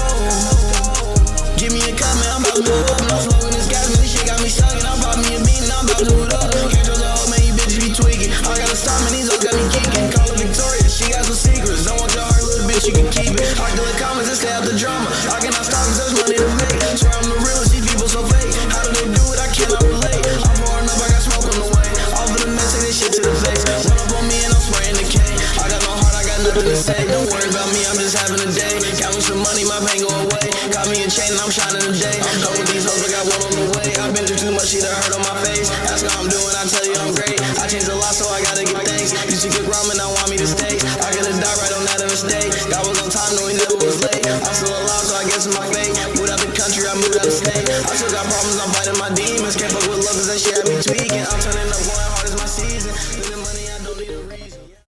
Give me a comment, I'm about to blow up. I'm smoking this gas, man, this shit got me stuck. And I pop me a beat and I'm about to boot up. Can't trust a hoe, man, you bitches be tweaking. I gotta stop, man, these hoes got me geeking. Call her Victoria, she got some secrets. Don't want your heart, little bitch, you can keep it. I kill the comments and stay out the drama. I cannot stop cause there's money to make. Swear I'm the realest, these people so fake. How do they do it? I cannot relate. I'm pouring up, I got smoke on the way. Off of the mess, take this shit to the face. Run up on me and I'm spraying the K. I got no heart, I got nothing to say. Don't worry about me, I'm just having a day. Got me some money, my pain go away. Got me a chain and I'm shining today. I'm done with these hoes, I got one on the way. I've been through too much shit, I hurt on my face. Ask how I'm doing, I tell you I'm great. I changed a lot, so I gotta give thanks. Used to cook ramen, now want me to stay. I could've died right on that mistake. God was on time, no, he never was late. I'm still alive, so I guess it's my fate. Moved out the country, I moved out the state. I still got problems, I'm fighting my demons. Can't fuck with love, cause that shit had me